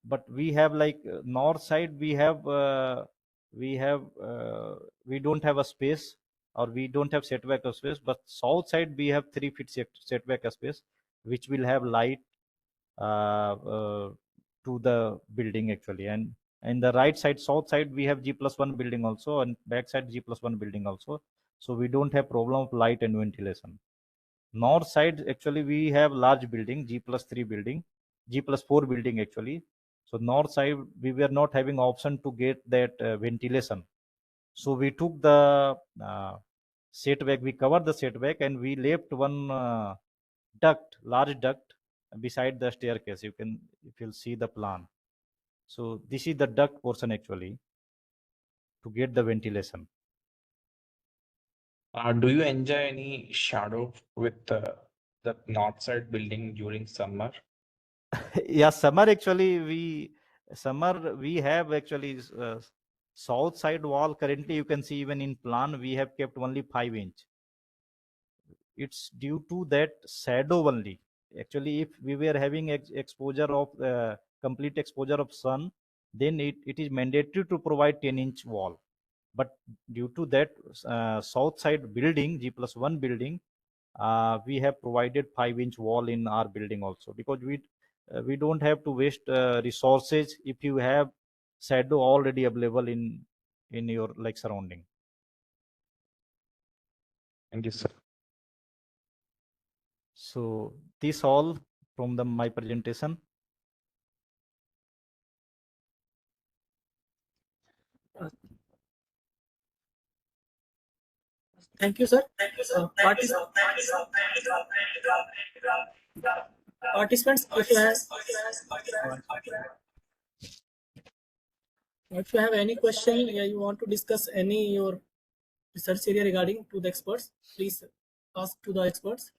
But we have like north side we don't have a space, or we don't have setback of space, but south side we have 3 feet setback of space, which will have light to the building actually. And the right side south side we have G+1 building also, and back side G+1 building also, so we don't have problem of light and ventilation. North side actually we have large building, G+3 building, G+4 building actually. So north side we were not having option to get that ventilation, so we took the setback, we covered the setback, and we left one large duct beside the staircase. You can, if you'll see the plan, so this is the duct portion actually. to get the ventilation. Do you enjoy any shadow with the north side building during summer? Yeah, summer we have actually south side wall. Currently, you can see even in plan we have kept only 5 inch. It's due to that shadow only. Actually, if we were having exposure of complete exposure of sun, then it is mandatory to provide 10-inch wall. But due to that south side building, G+1 building, we have provided 5-inch wall in our building also, because we don't have to waste resources if you have shadow already available in your like surrounding. Thank you, sir. So this all from my presentation. Thank you, sir. Participants, if you have any question, you want to discuss any your research area regarding to the experts, please ask to the experts.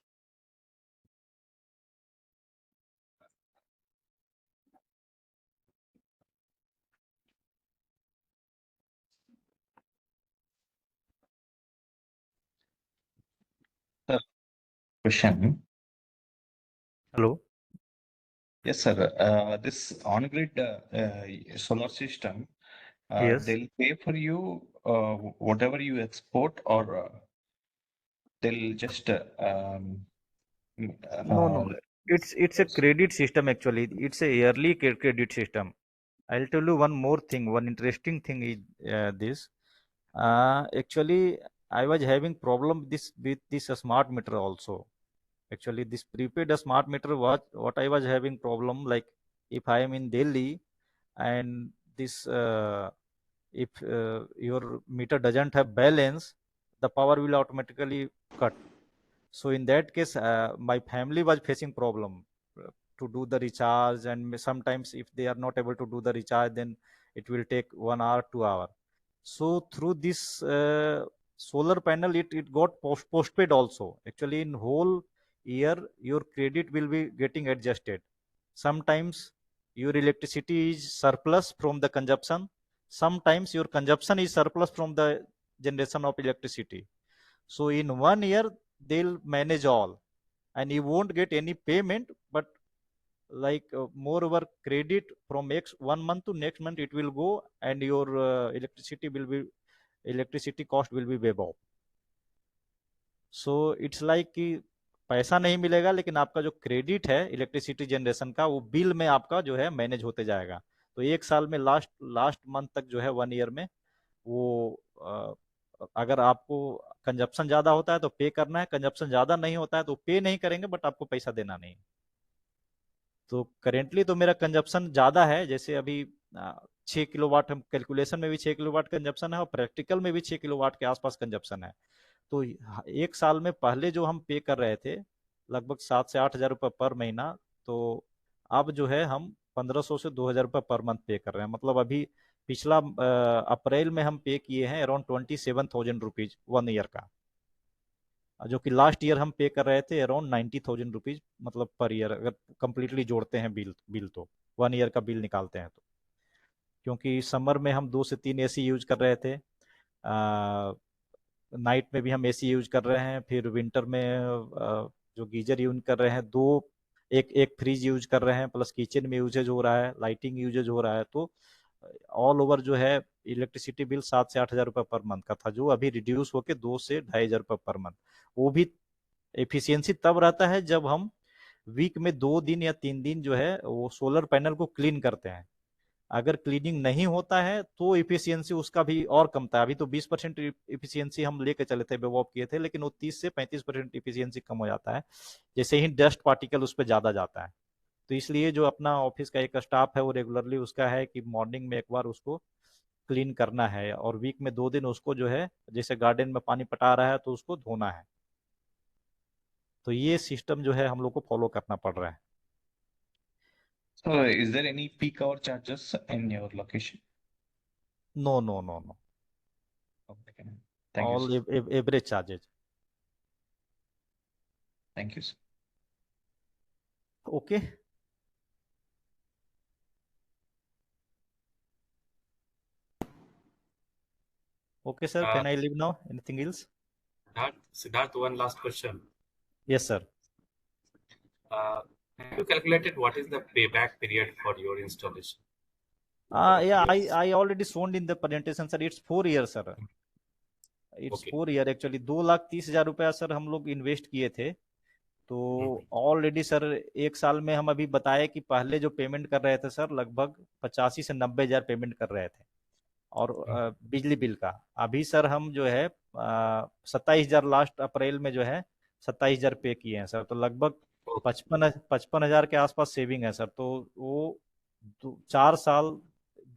Question. Hello. Yes, sir. This on-grid solar system, Yes. they'll pay for you whatever you export, or they'll just No. It's a credit system actually. It's a yearly credit system. I'll tell you one more thing. One interesting thing is this. Actually, I was having problem with this smart meter also. Actually, this prepaid smart meter was what I was having problem. Like if I am in Delhi and this if your meter doesn't have balance, the power will automatically cut. So in that case, my family was facing problem to do the recharge, and sometimes if they are not able to do the recharge, then it will take 1 hour, 2 hour. So through this solar panel, it got postpaid also. Actually, in whole year, your credit will be getting adjusted. Sometimes your electricity is surplus from the consumption. Sometimes your consumption is surplus from the generation of electricity. So in 1 year, they'll manage all, and you won't get any payment, but like moreover credit from next 1 month to next month it will go, and your electricity cost will be waived off. So it's like कि पैसा नहीं मिलेगा, लेकिन आपका जो credit है electricity generation का, वो बिल में आपका जो है मैनेज होते जाएगा. तो 1 साल में लास्ट मंथ तक जो है 1 ईयर में वो अगर आपको कंजप्शन ज्यादा होता है तो पे करना है, कंजप्शन ज्यादा नहीं होता है तो पे नहीं करेंगे, बट आपको पैसा देना नहीं. तो करेंटली तो मेरा कंजप्शन ज्यादा है, जैसे अभी 6 किलोवाट, हम कैलकुलेशन में भी 6 किलोवाट कंजप्शन है और प्रैक्टिकल में भी 6 किलोवाट के आसपास कंजप्शन है. तो 1 साल में पहले जो हम पे कर रहे थे लगभग 7 से 8 हजार रुपये पर महीना, तो अब जो है हम 1500 से 2000 रुपये पर मंथ पे कर रहे हैं. मतलब अभी पिछला अप्रैल में हम पे किए हैं अराउंड 27,000 रुपीज 1 ईयर का, जो कि लास्ट ईयर हम पे कर रहे थे अराउंड 90,000 रुपीज, मतलब पर ईयर अगर कंप्लीटली जोड़ते हैं बिल तो 1 ईयर का बिल निकालते हैं तो. क्योंकि समर में हम 2 से 3 एसी यूज कर रहे थे, नाइट में भी हम एसी यूज कर रहे हैं, फिर विंटर में जो गीजर यूज कर रहे हैं, एक फ्रिज यूज कर रहे हैं, प्लस किचन में यूजेज हो रहा है, लाइटिंग यूजेज हो रहा है. तो ऑल ओवर जो है इलेक्ट्रिसिटी बिल 7 से 8 हजार रुपये पर मंथ का था, जो अभी रिड्यूस होकर 2 से 2.5 हजार रुपये पर मंथ. वो भी एफिशिएंसी तब रहता है जब हम वीक में 2 दिन या 3 दिन जो है वो सोलर पैनल को क्लीन करते हैं. अगर क्लीनिंग नहीं होता है तो इफिशियंसी उसका भी और कम था. अभी तो 20% इफिशियंसी हम लेके चले थे, बेवॉप किए थे, लेकिन वो 30 से 35% इफिशियंसी कम हो जाता है जैसे ही डस्ट पार्टिकल उस पर ज्यादा जाता है. तो इसलिए जो अपना ऑफिस का एक स्टाफ है वो रेगुलरली उसका है कि मॉर्निंग में एक बार उसको क्लीन करना है, और वीक में 2 दिन उसको जो है जैसे गार्डन में पानी पटा रहा है तो उसको धोना है. तो ये सिस्टम जो है हम लोग को फॉलो करना पड़ रहा है. So, is there any peak hour charges in your location? No. Thank you, all sir. average charges. Thank you, sir. Okay. Okay, sir. Can I leave now? Anything else? Sidharth, one last question. Yes, sir. Have you calculated what is the payback period for your installation? Yeah, I already shown in the presentation, sir. It's 4 years, sir. It's Okay. 4 year actually 2,30,000 रुपया sir हम लोग invest किए थे। तो already sir 1 साल में हम अभी बताए कि पहले जो पेमेंट कर रहे थे सर लगभग 85 से 90,000 पेमेंट कर रहे थे और बिजली बिल का अभी सर हम जो है 27,000 लास्ट अप्रैल में जो है 27,000 पे किए हैं सर। तो लगभग 55,000 के आसपास सेविंग है सर। तो वो 4 साल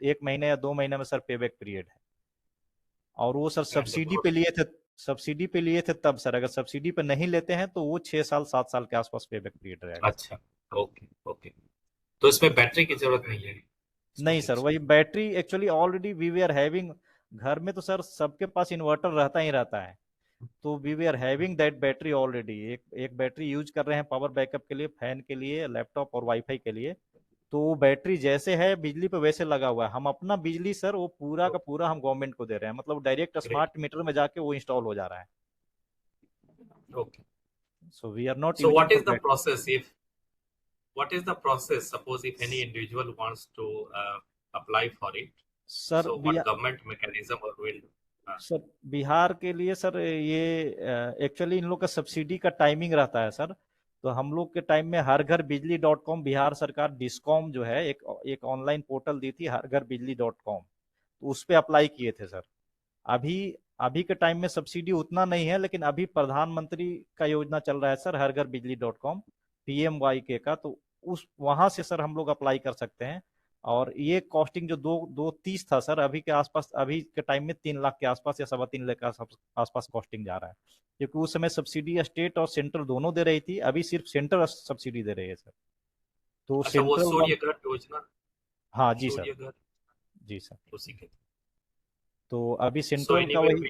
1 महीने या 2 महीने में सर पेबैक पीरियड है। और वो सर सब्सिडी पे लिए थे, सब्सिडी पे लिए थे तब सर। अगर सब्सिडी पे नहीं लेते हैं तो वो 6 साल 7 साल के आसपास पेबैक पीरियड रहेगा। अच्छा, ओके ओके। तो इसमें बैटरी की जरूरत नहीं है? नहीं सर, वही battery actually already we are having घर में तो सर सबके पास इन्वर्टर रहता ही रहता है। तो we are having that battery already. एक बैटरी यूज कर रहे हैं पावर बैकअप के लिए, फैन के लिए, लैपटॉप और वाईफाई के लिए। तो वो बैटरी जैसे है बिजली पे वैसे लगा हुआ है। हम अपना बिजली सर वो पूरा का पूरा हम गवर्नमेंट को दे रहे हैं, मतलब डायरेक्ट स्मार्ट मीटर में जाके वो इंस्टॉल हो जा रहा है। Okay. So we are not So using what is for the battery. process what is the process? Suppose if any individual wants to apply for it, sir so what government mechanism or will? Sir Bihar के लिए sir ये actually in लोग का subsidy का timing रहता है sir. तो हम लोग के टाइम में हर घर बिजली .com बिहार सरकार डिस्कॉम जो है एक ऑनलाइन पोर्टल दी थी, हर घर बिजली .com। तो उस पर अप्लाई किए थे सर। अभी के टाइम में सब्सिडी उतना नहीं है, लेकिन अभी प्रधानमंत्री का योजना चल रहा है सर हर घर बिजली .com PMYK का। तो उस वहां से सर हम लोग अप्लाई कर सकते हैं। और ये कॉस्टिंग जो 230 था सर, अभी के आसपास अभी के टाइम में 3 लाख के आसपास या 3.25 लाख के आसपास कॉस्टिंग जा रहा है। क्योंकि उस समय सब्सिडी स्टेट और सेंट्रल दोनों दे रही थी, अभी सिर्फ सेंट्रल सब्सिडी दे रही है सर। तो अच्छा, वो सेंट्रल सूर्य घर योजना? हाँ जी सर, सूर्य घर, जी सर। उसी के। तो अभी So सेंट्रल का anyway, वही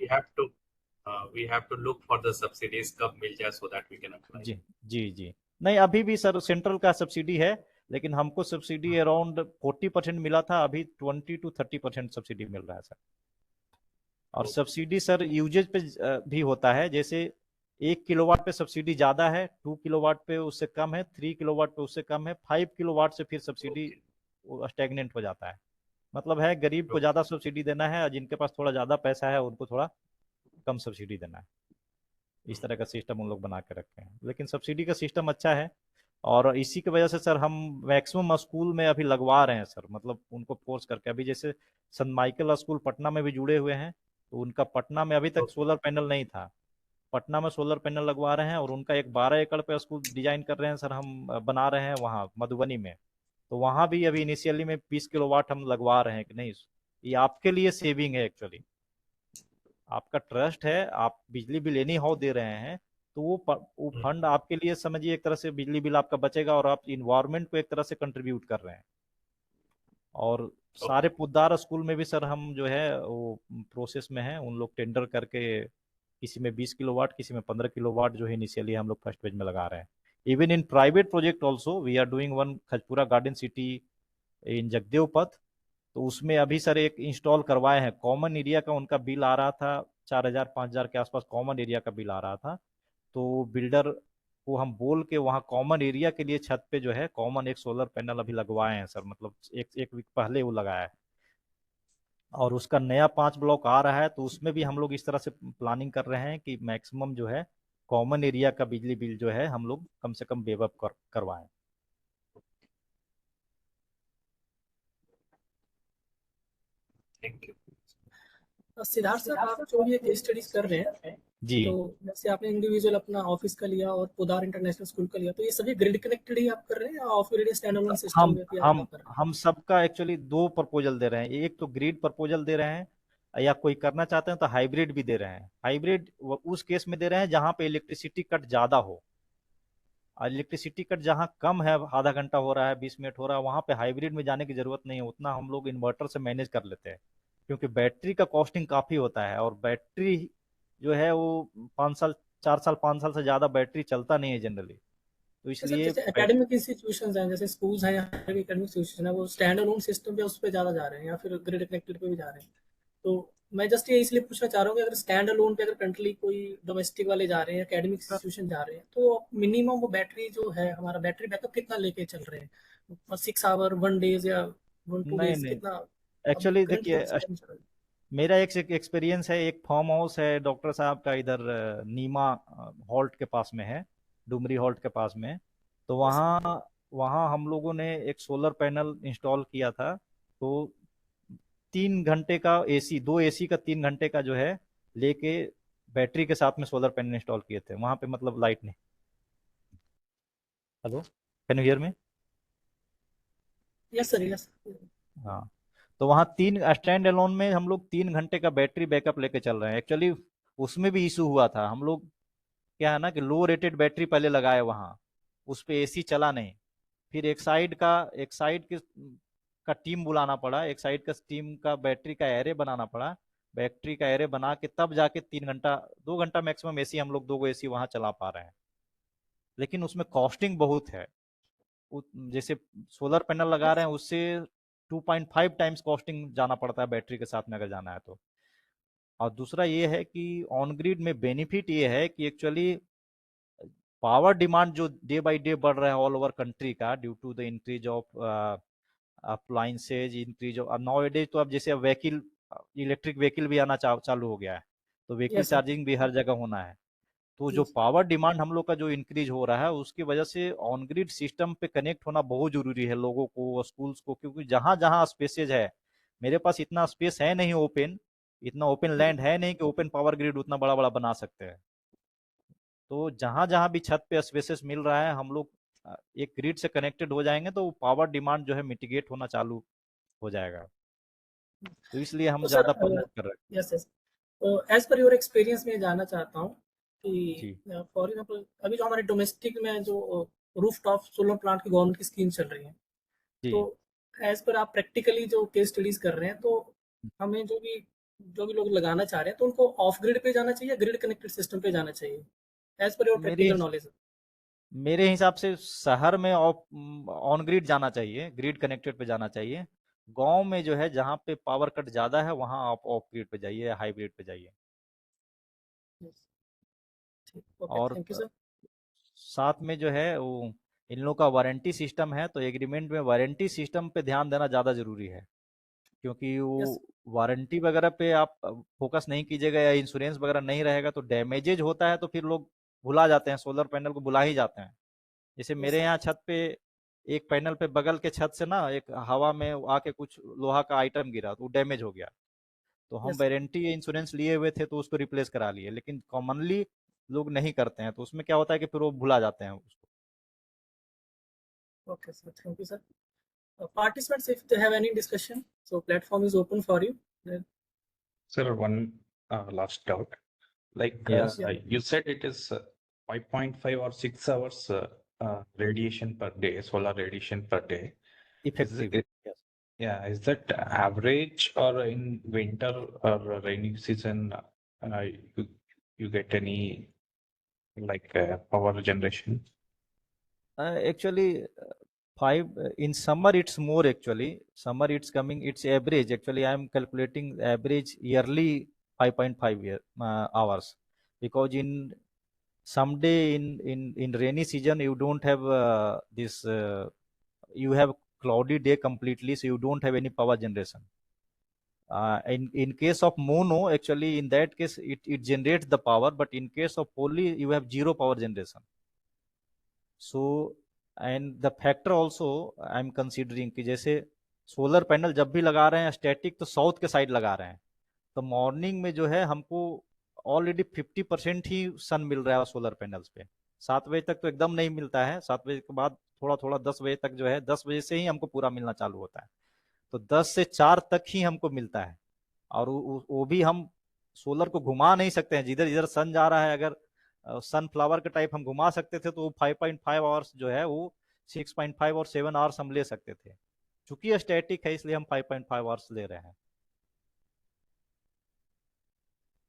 we have to look for the subsidies कब मिल जाए so that we can apply. जी जी जी। नहीं, अभी भी सर सेंट्रल का सब्सिडी है, लेकिन हमको सब्सिडी अराउंड 40% मिला था, अभी 20 to 30% सब्सिडी मिल रहा है सर। और सब्सिडी सर यूजेज पे भी होता है। जैसे 1 किलोवाट पे सब्सिडी ज्यादा है, 2 किलोवाट पे उससे कम है, 3 किलोवाट पे उससे कम है, 5 किलोवाट से फिर सब्सिडी स्टैग्नेंट हो जाता है। मतलब है गरीब को ज्यादा सब्सिडी देना है और जिनके पास थोड़ा ज्यादा पैसा है उनको थोड़ा कम सब्सिडी देना है। इस तरह का सिस्टम उन लोग बना के रखे हैं, लेकिन सब्सिडी का सिस्टम अच्छा है। और इसी की वजह से सर हम मैक्सिमम स्कूल में अभी लगवा रहे हैं सर, मतलब उनको फोर्स करके। अभी जैसे सन माइकल स्कूल पटना में भी जुड़े हुए हैं, तो उनका पटना में अभी तक सोलर पैनल नहीं था, पटना में सोलर पैनल लगवा रहे हैं। और उनका एक 12 एकड़ पे स्कूल डिजाइन कर रहे हैं सर, हम बना रहे हैं वहाँ मधुबनी में। तो वहाँ भी अभी इनिशियली में 20 किलोवाट हम लगवा रहे हैं कि नहीं, ये आपके लिए सेविंग है एक्चुअली। आपका ट्रस्ट है, आप बिजली बिल एनी हाउ दे रहे हैं, तो वो फंड आपके लिए समझिए एक तरह से बिजली बिल आपका बचेगा और आप इन्वायरमेंट को एक तरह से कंट्रीब्यूट कर रहे हैं। और सारे पुद्दार स्कूल में भी सर हम जो है वो प्रोसेस में है, उन लोग टेंडर करके किसी में 20 किलोवाट, किसी में 15 किलोवाट जो है इनिशियली हम लोग फर्स्ट फेज में लगा रहे हैं। Even in private project also we are doing one Khajpura garden city in Jagdev Path. तो उसमें अभी सर एक इंस्टॉल करवाए हैं। कॉमन एरिया का उनका बिल आ रहा था 4,000 5,000 के आसपास, कॉमन एरिया का बिल आ रहा था। तो बिल्डर को हम बोल के वहाँ कॉमन एरिया के लिए छत पे जो है कॉमन एक सोलर पैनल अभी लगवाए हैं सर, मतलब एक वीक पहले वो लगाया है। और उसका नया 5 ब्लॉक आ रहा है, तो उसमें भी हम लोग इस तरह से प्लानिंग कर रहे हैं कि मैक्सिमम जो है कॉमन एरिया का बिजली बिल जो है हम लोग कम से कम वेव अप करवाएं। Thank you. सिद्धार्थ सर, आप जो ये केस स्टडीज कर रहे हैं जी, तो जैसे आपने इंडिविजुअल अपना ऑफिस का लिया और पुदार इंटरनेशनल स्कूल का लिया, तो ये सभी ग्रिड कनेक्टेड ही आप कर रहे हैं या of grid stand alone system हम सबका एक्चुअली 2 प्रपोजल दे रहे हैं। एक तो ग्रिड प्रपोजल दे रहे हैं, या कोई करना चाहते हैं तो हाइब्रिड भी दे रहे हैं। हाइब्रिड उस केस में दे रहे हैं जहां पे इलेक्ट्रिसिटी कट ज्यादा हो। इलेक्ट्रिसिटी कट जहां कम है, आधा घंटा हो रहा है, 20 मिनट हो रहा है, वहां पे हाइब्रिड में जाने की जरूरत नहीं है। उतना हम लोग इन्वर्टर से मैनेज कर लेते हैं, क्योंकि बैटरी का कॉस्टिंग काफी होता है। और बैटरी जो है वो 5 साल 4 साल 5 साल से ज़्यादा बैटरी चलता नहीं है जनरली, तो सर इसलिए जैसे एकेडमिक इंस्टीट्यूशंस हैं, जैसे स्कूल्स हैं या एकेडमिक इंस्टीट्यूशन है, वो स्टैंड अलोन सिस्टम पे उस पे ज़्यादा जा रहे हैं या फिर ग्रिड कनेक्टेड पे भी जा रहे हैं। तो मैं जस्ट ये इसलिए पूछना चाह रहा हूँ कि अगर स्टैंड अलोन पे अगर कंट्री कोई डोमेस्टिक वाले जा रहे हैं, एकेडमिक इंस्टीट्यूशन जा रहे हैं, तो मिनिमम वो बैटरी जो है, हमारा बैटरी बैकअप कितना लेके चल रहे हैं, 6 आवर 1 डेज या 1 2 नहीं डेज नहीं, कितना? अब एक्चुअली करंट देखिए सिस्टम चल रहा है। मेरा एक एक्सपीरियंस है, एक फार्म हाउस है डॉक्टर साहब का इधर नीमा हॉल्ट के पास में है, डुमरी हॉल्ट के पास में। तो Yes, वहाँ वहाँ हम लोगों ने एक सोलर पैनल इंस्टॉल किया था। तो 3 घंटे का एसी, 2 एसी का 3 घंटे का जो है लेके बैटरी के साथ में सोलर पैनल इंस्टॉल किए थे वहाँ पे, मतलब लाइट नहीं। Hello, can you hear me? Yes sir, yes. हाँ, तो वहाँ 3 स्टैंड एलोन में हम लोग 3 घंटे का बैटरी बैकअप लेके चल रहे हैं। एक्चुअली उसमें भी इशू हुआ था। हम लोग क्या है ना कि लो रेटेड बैटरी पहले लगाए वहाँ, उस पे एसी चला नहीं। फिर एक साइड का टीम बुलाना पड़ा, एक साइड का टीम का बैटरी का एरे बनाना पड़ा। बैटरी का एरे बना के तब जाके 3 घंटा 2 घंटा मैक्सिमम एसी हम लोग 2 एसी वहाँ चला पा रहे हैं। लेकिन उसमें कॉस्टिंग बहुत है। जैसे सोलर पैनल लगा रहे हैं उससे 2.5 टाइम्स कॉस्टिंग जाना पड़ता है बैटरी के साथ में अगर जाना है तो। और दूसरा ये है कि ऑन ग्रिड में बेनिफिट ये है कि एक्चुअली पावर डिमांड जो डे बाय डे बढ़ रहा है ऑल ओवर कंट्री का, due to the increase of appliances, increase of nowadays, तो अब जैसे व्हीकल, इलेक्ट्रिक व्हीकल भी आना चालू हो गया है, तो व्हीकल यस सर। चार्जिंग भी हर जगह होना है। तो जी जो जी। पावर डिमांड हम लोग का जो इंक्रीज हो रहा है उसकी वजह से ऑन ग्रिड सिस्टम पे कनेक्ट होना बहुत जरूरी है लोगों को, स्कूल्स को, क्योंकि जहां जहां स्पेसेज है, मेरे पास इतना स्पेस है नहीं, इतना ओपन लैंड है नहीं कि ओपन पावर ग्रिड उतना बड़ा बड़ा बना सकते हैं। तो जहां जहां भी छत पे स्पेसेस मिल रहा है, हम लोग एक ग्रिड से कनेक्टेड हो जाएंगे तो पावर डिमांड जो है मिटिगेट होना चालू हो जाएगा। तो इसलिए हम तो सर, ज्यादा प्रमोट कर रहे यस यस, तो एज पर योर एक्सपीरियंस में जानना चाहता हूँ हैं। कि जी फॉर एग्जाम्पल अभी जो हमारे डोमेस्टिक में जो रूफ टॉप सोलर प्लांट की गवर्नमेंट की स्कीम चल रही है, जी। तो एज पर आप प्रैक्टिकली जो केस स्टडीज कर रहे हैं, तो हमें जो भी लोग लगाना चाह रहे हैं, तो उनको ऑफ ग्रिड पे जाना चाहिए, ग्रिड कनेक्टेड सिस्टम पे जाना चाहिए, एज पर योर मेरे प्रैक्टिकल नॉलेज? मेरे हिसाब से शहर में ऑफ ऑन ग्रिड जाना चाहिए, ग्रिड कनेक्टेड पे जाना चाहिए। गांव में जो है जहाँ पे पावर कट ज़्यादा है वहाँ आप ऑफ ग्रिड पे जाइए या हाई ग्रिड पे जाइए। ठीक, ओके, और थैंक यू सर। साथ में जो है वो इन लोग का वारंटी सिस्टम है, तो एग्रीमेंट में वारंटी सिस्टम पे ध्यान देना ज़्यादा ज़रूरी है। क्योंकि यस। वो वारंटी वगैरह पे आप फोकस नहीं कीजिएगा या इंश्योरेंस वगैरह नहीं रहेगा तो डैमेजेज होता है, तो फिर लोग भुला जाते हैं, सोलर पैनल को भुला ही जाते हैं। जैसे यस मेरे सर। यहाँ छत पे एक पैनल पे बगल के छत से ना एक हवा में आके कुछ लोहा का आइटम गिरा तो वो डैमेज हो गया। तो हम यस सर। वारंटी इंश्योरेंस लिए हुए थे तो उसको रिप्लेस करा लिए, लेकिन कॉमनली लोग नहीं करते हैं, तो उसमें क्या होता है कि फिर वो भुला जाते हैं उसको। Okay sir, thank you sir. Participants, if they have any discussion, so platform is open for you. Sir, one last doubt. Like Yes, Yeah. you said it is 5.5 or 6 hours radiation per day, solar radiation per day. Is effective. it, Yes. yeah, is that average or in winter or rainy season you, you get any like power generation? Actually, 5 in summer it's more, actually summer it's coming, it's average. Actually I am calculating average yearly 5.5 hours, because in some day in rainy season you don't have this you have cloudy day completely, so you don't have any power generation. In case of mono, actually in that case it generates the power, but in case of poly you have zero power generation. So and the factor also I am considering कि जैसे solar panel जब भी लगा रहे हैं static, तो south के side लगा रहे हैं, तो मॉर्निंग में जो है हमको ऑलरेडी 50% ही सन मिल रहा है सोलर पैनल्स पे। 7 बजे तक तो एकदम नहीं मिलता है, 7 बजे के बाद थोड़ा थोड़ा 10 बजे तक जो है, 10 बजे से ही हमको पूरा मिलना चालू होता है। तो 10 से 4 तक ही हमको मिलता है। और वो भी हम सोलर को घुमा नहीं सकते हैं, जिधर जिधर सन जा रहा है, अगर सनफ्लावर के टाइप हम घुमा सकते थे तो वो 5.5 आवर्स जो है वो 6.5 और 7 आवर्स हम ले सकते थे। चूंकि स्टैटिक है इसलिए हम 5.5 आवर्स ले रहे हैं।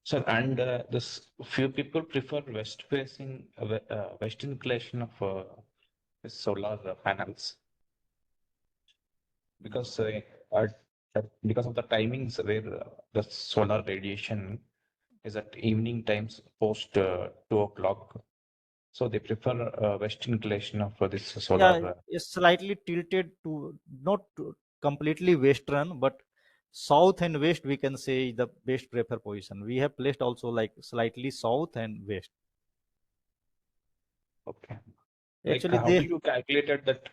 Sir, and this few people prefer west facing, west inclination of solar panels because because of the timings where the solar radiation is at evening times post 2 o'clock. So they prefer west inclination of this solar. Yeah, it's slightly tilted to not completely western, but south and west we can say the best prefer position. We have placed also like slightly south and west. Okay. Like Actually, how do you calculated that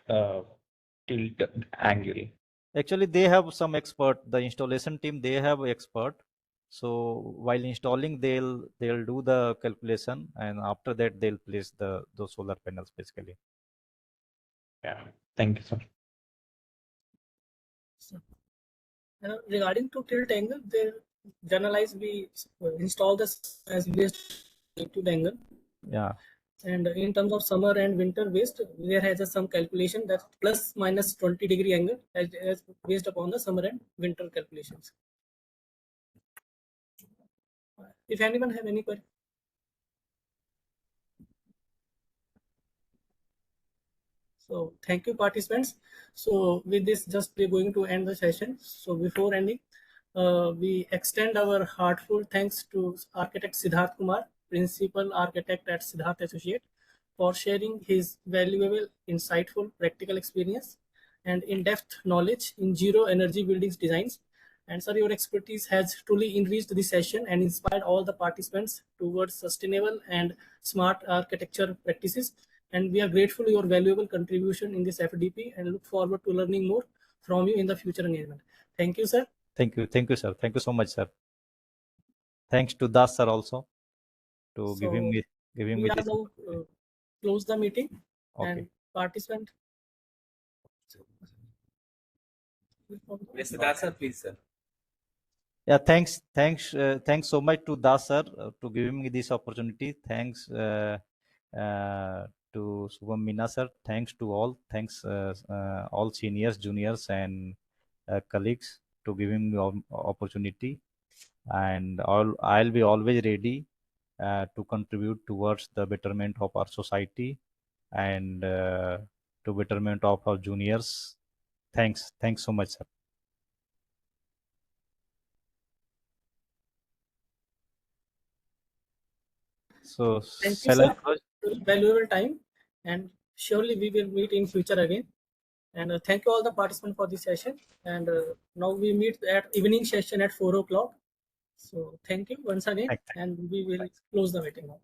tilt angle? Actually, they have some expert. The installation team they have expert. So while installing, they'll do the calculation, and after that they'll place those solar panels basically. Yeah. Thank you, sir. So, regarding to tilt angle, they generalize we install this as based altitude angle. Yeah. And in terms of summer and winter waste, there has some calculation that plus minus 20-degree angle as based upon the summer and winter calculations. If anyone have any query. So thank you, participants. So with this, just we're going to end the session. So before ending, we extend our heartfelt thanks to architect Sidharth Kumar, principal architect at Sidharth Associates, for sharing his valuable, insightful, practical experience and in-depth knowledge in zero energy buildings designs. And sir, your expertise has truly enriched this session and inspired all the participants towards sustainable and smart architecture practices. And we are grateful for your valuable contribution in this FDP and look forward to learning more from you in the future engagement. Thank you, sir. Thank you, sir. Thank you so much, sir. Thanks to Das sir also to giving me we are this. now close the meeting. Okay. And participant. Sidharth sir, please, sir. Yeah, thanks so much to Das sir to giving me this opportunity. Thanks to Subham Meena sir. Thanks to all. Thanks all seniors, juniors, and colleagues to giving me opportunity. And I'll be always ready to contribute towards the betterment of our society and to betterment of our juniors. Thanks so much, sir. So thank you, sir, for valuable time, and surely we will meet in future again. And thank you all the participants for this session. And now we meet at evening session at 4 o'clock. So thank you once again, and we will close the meeting now.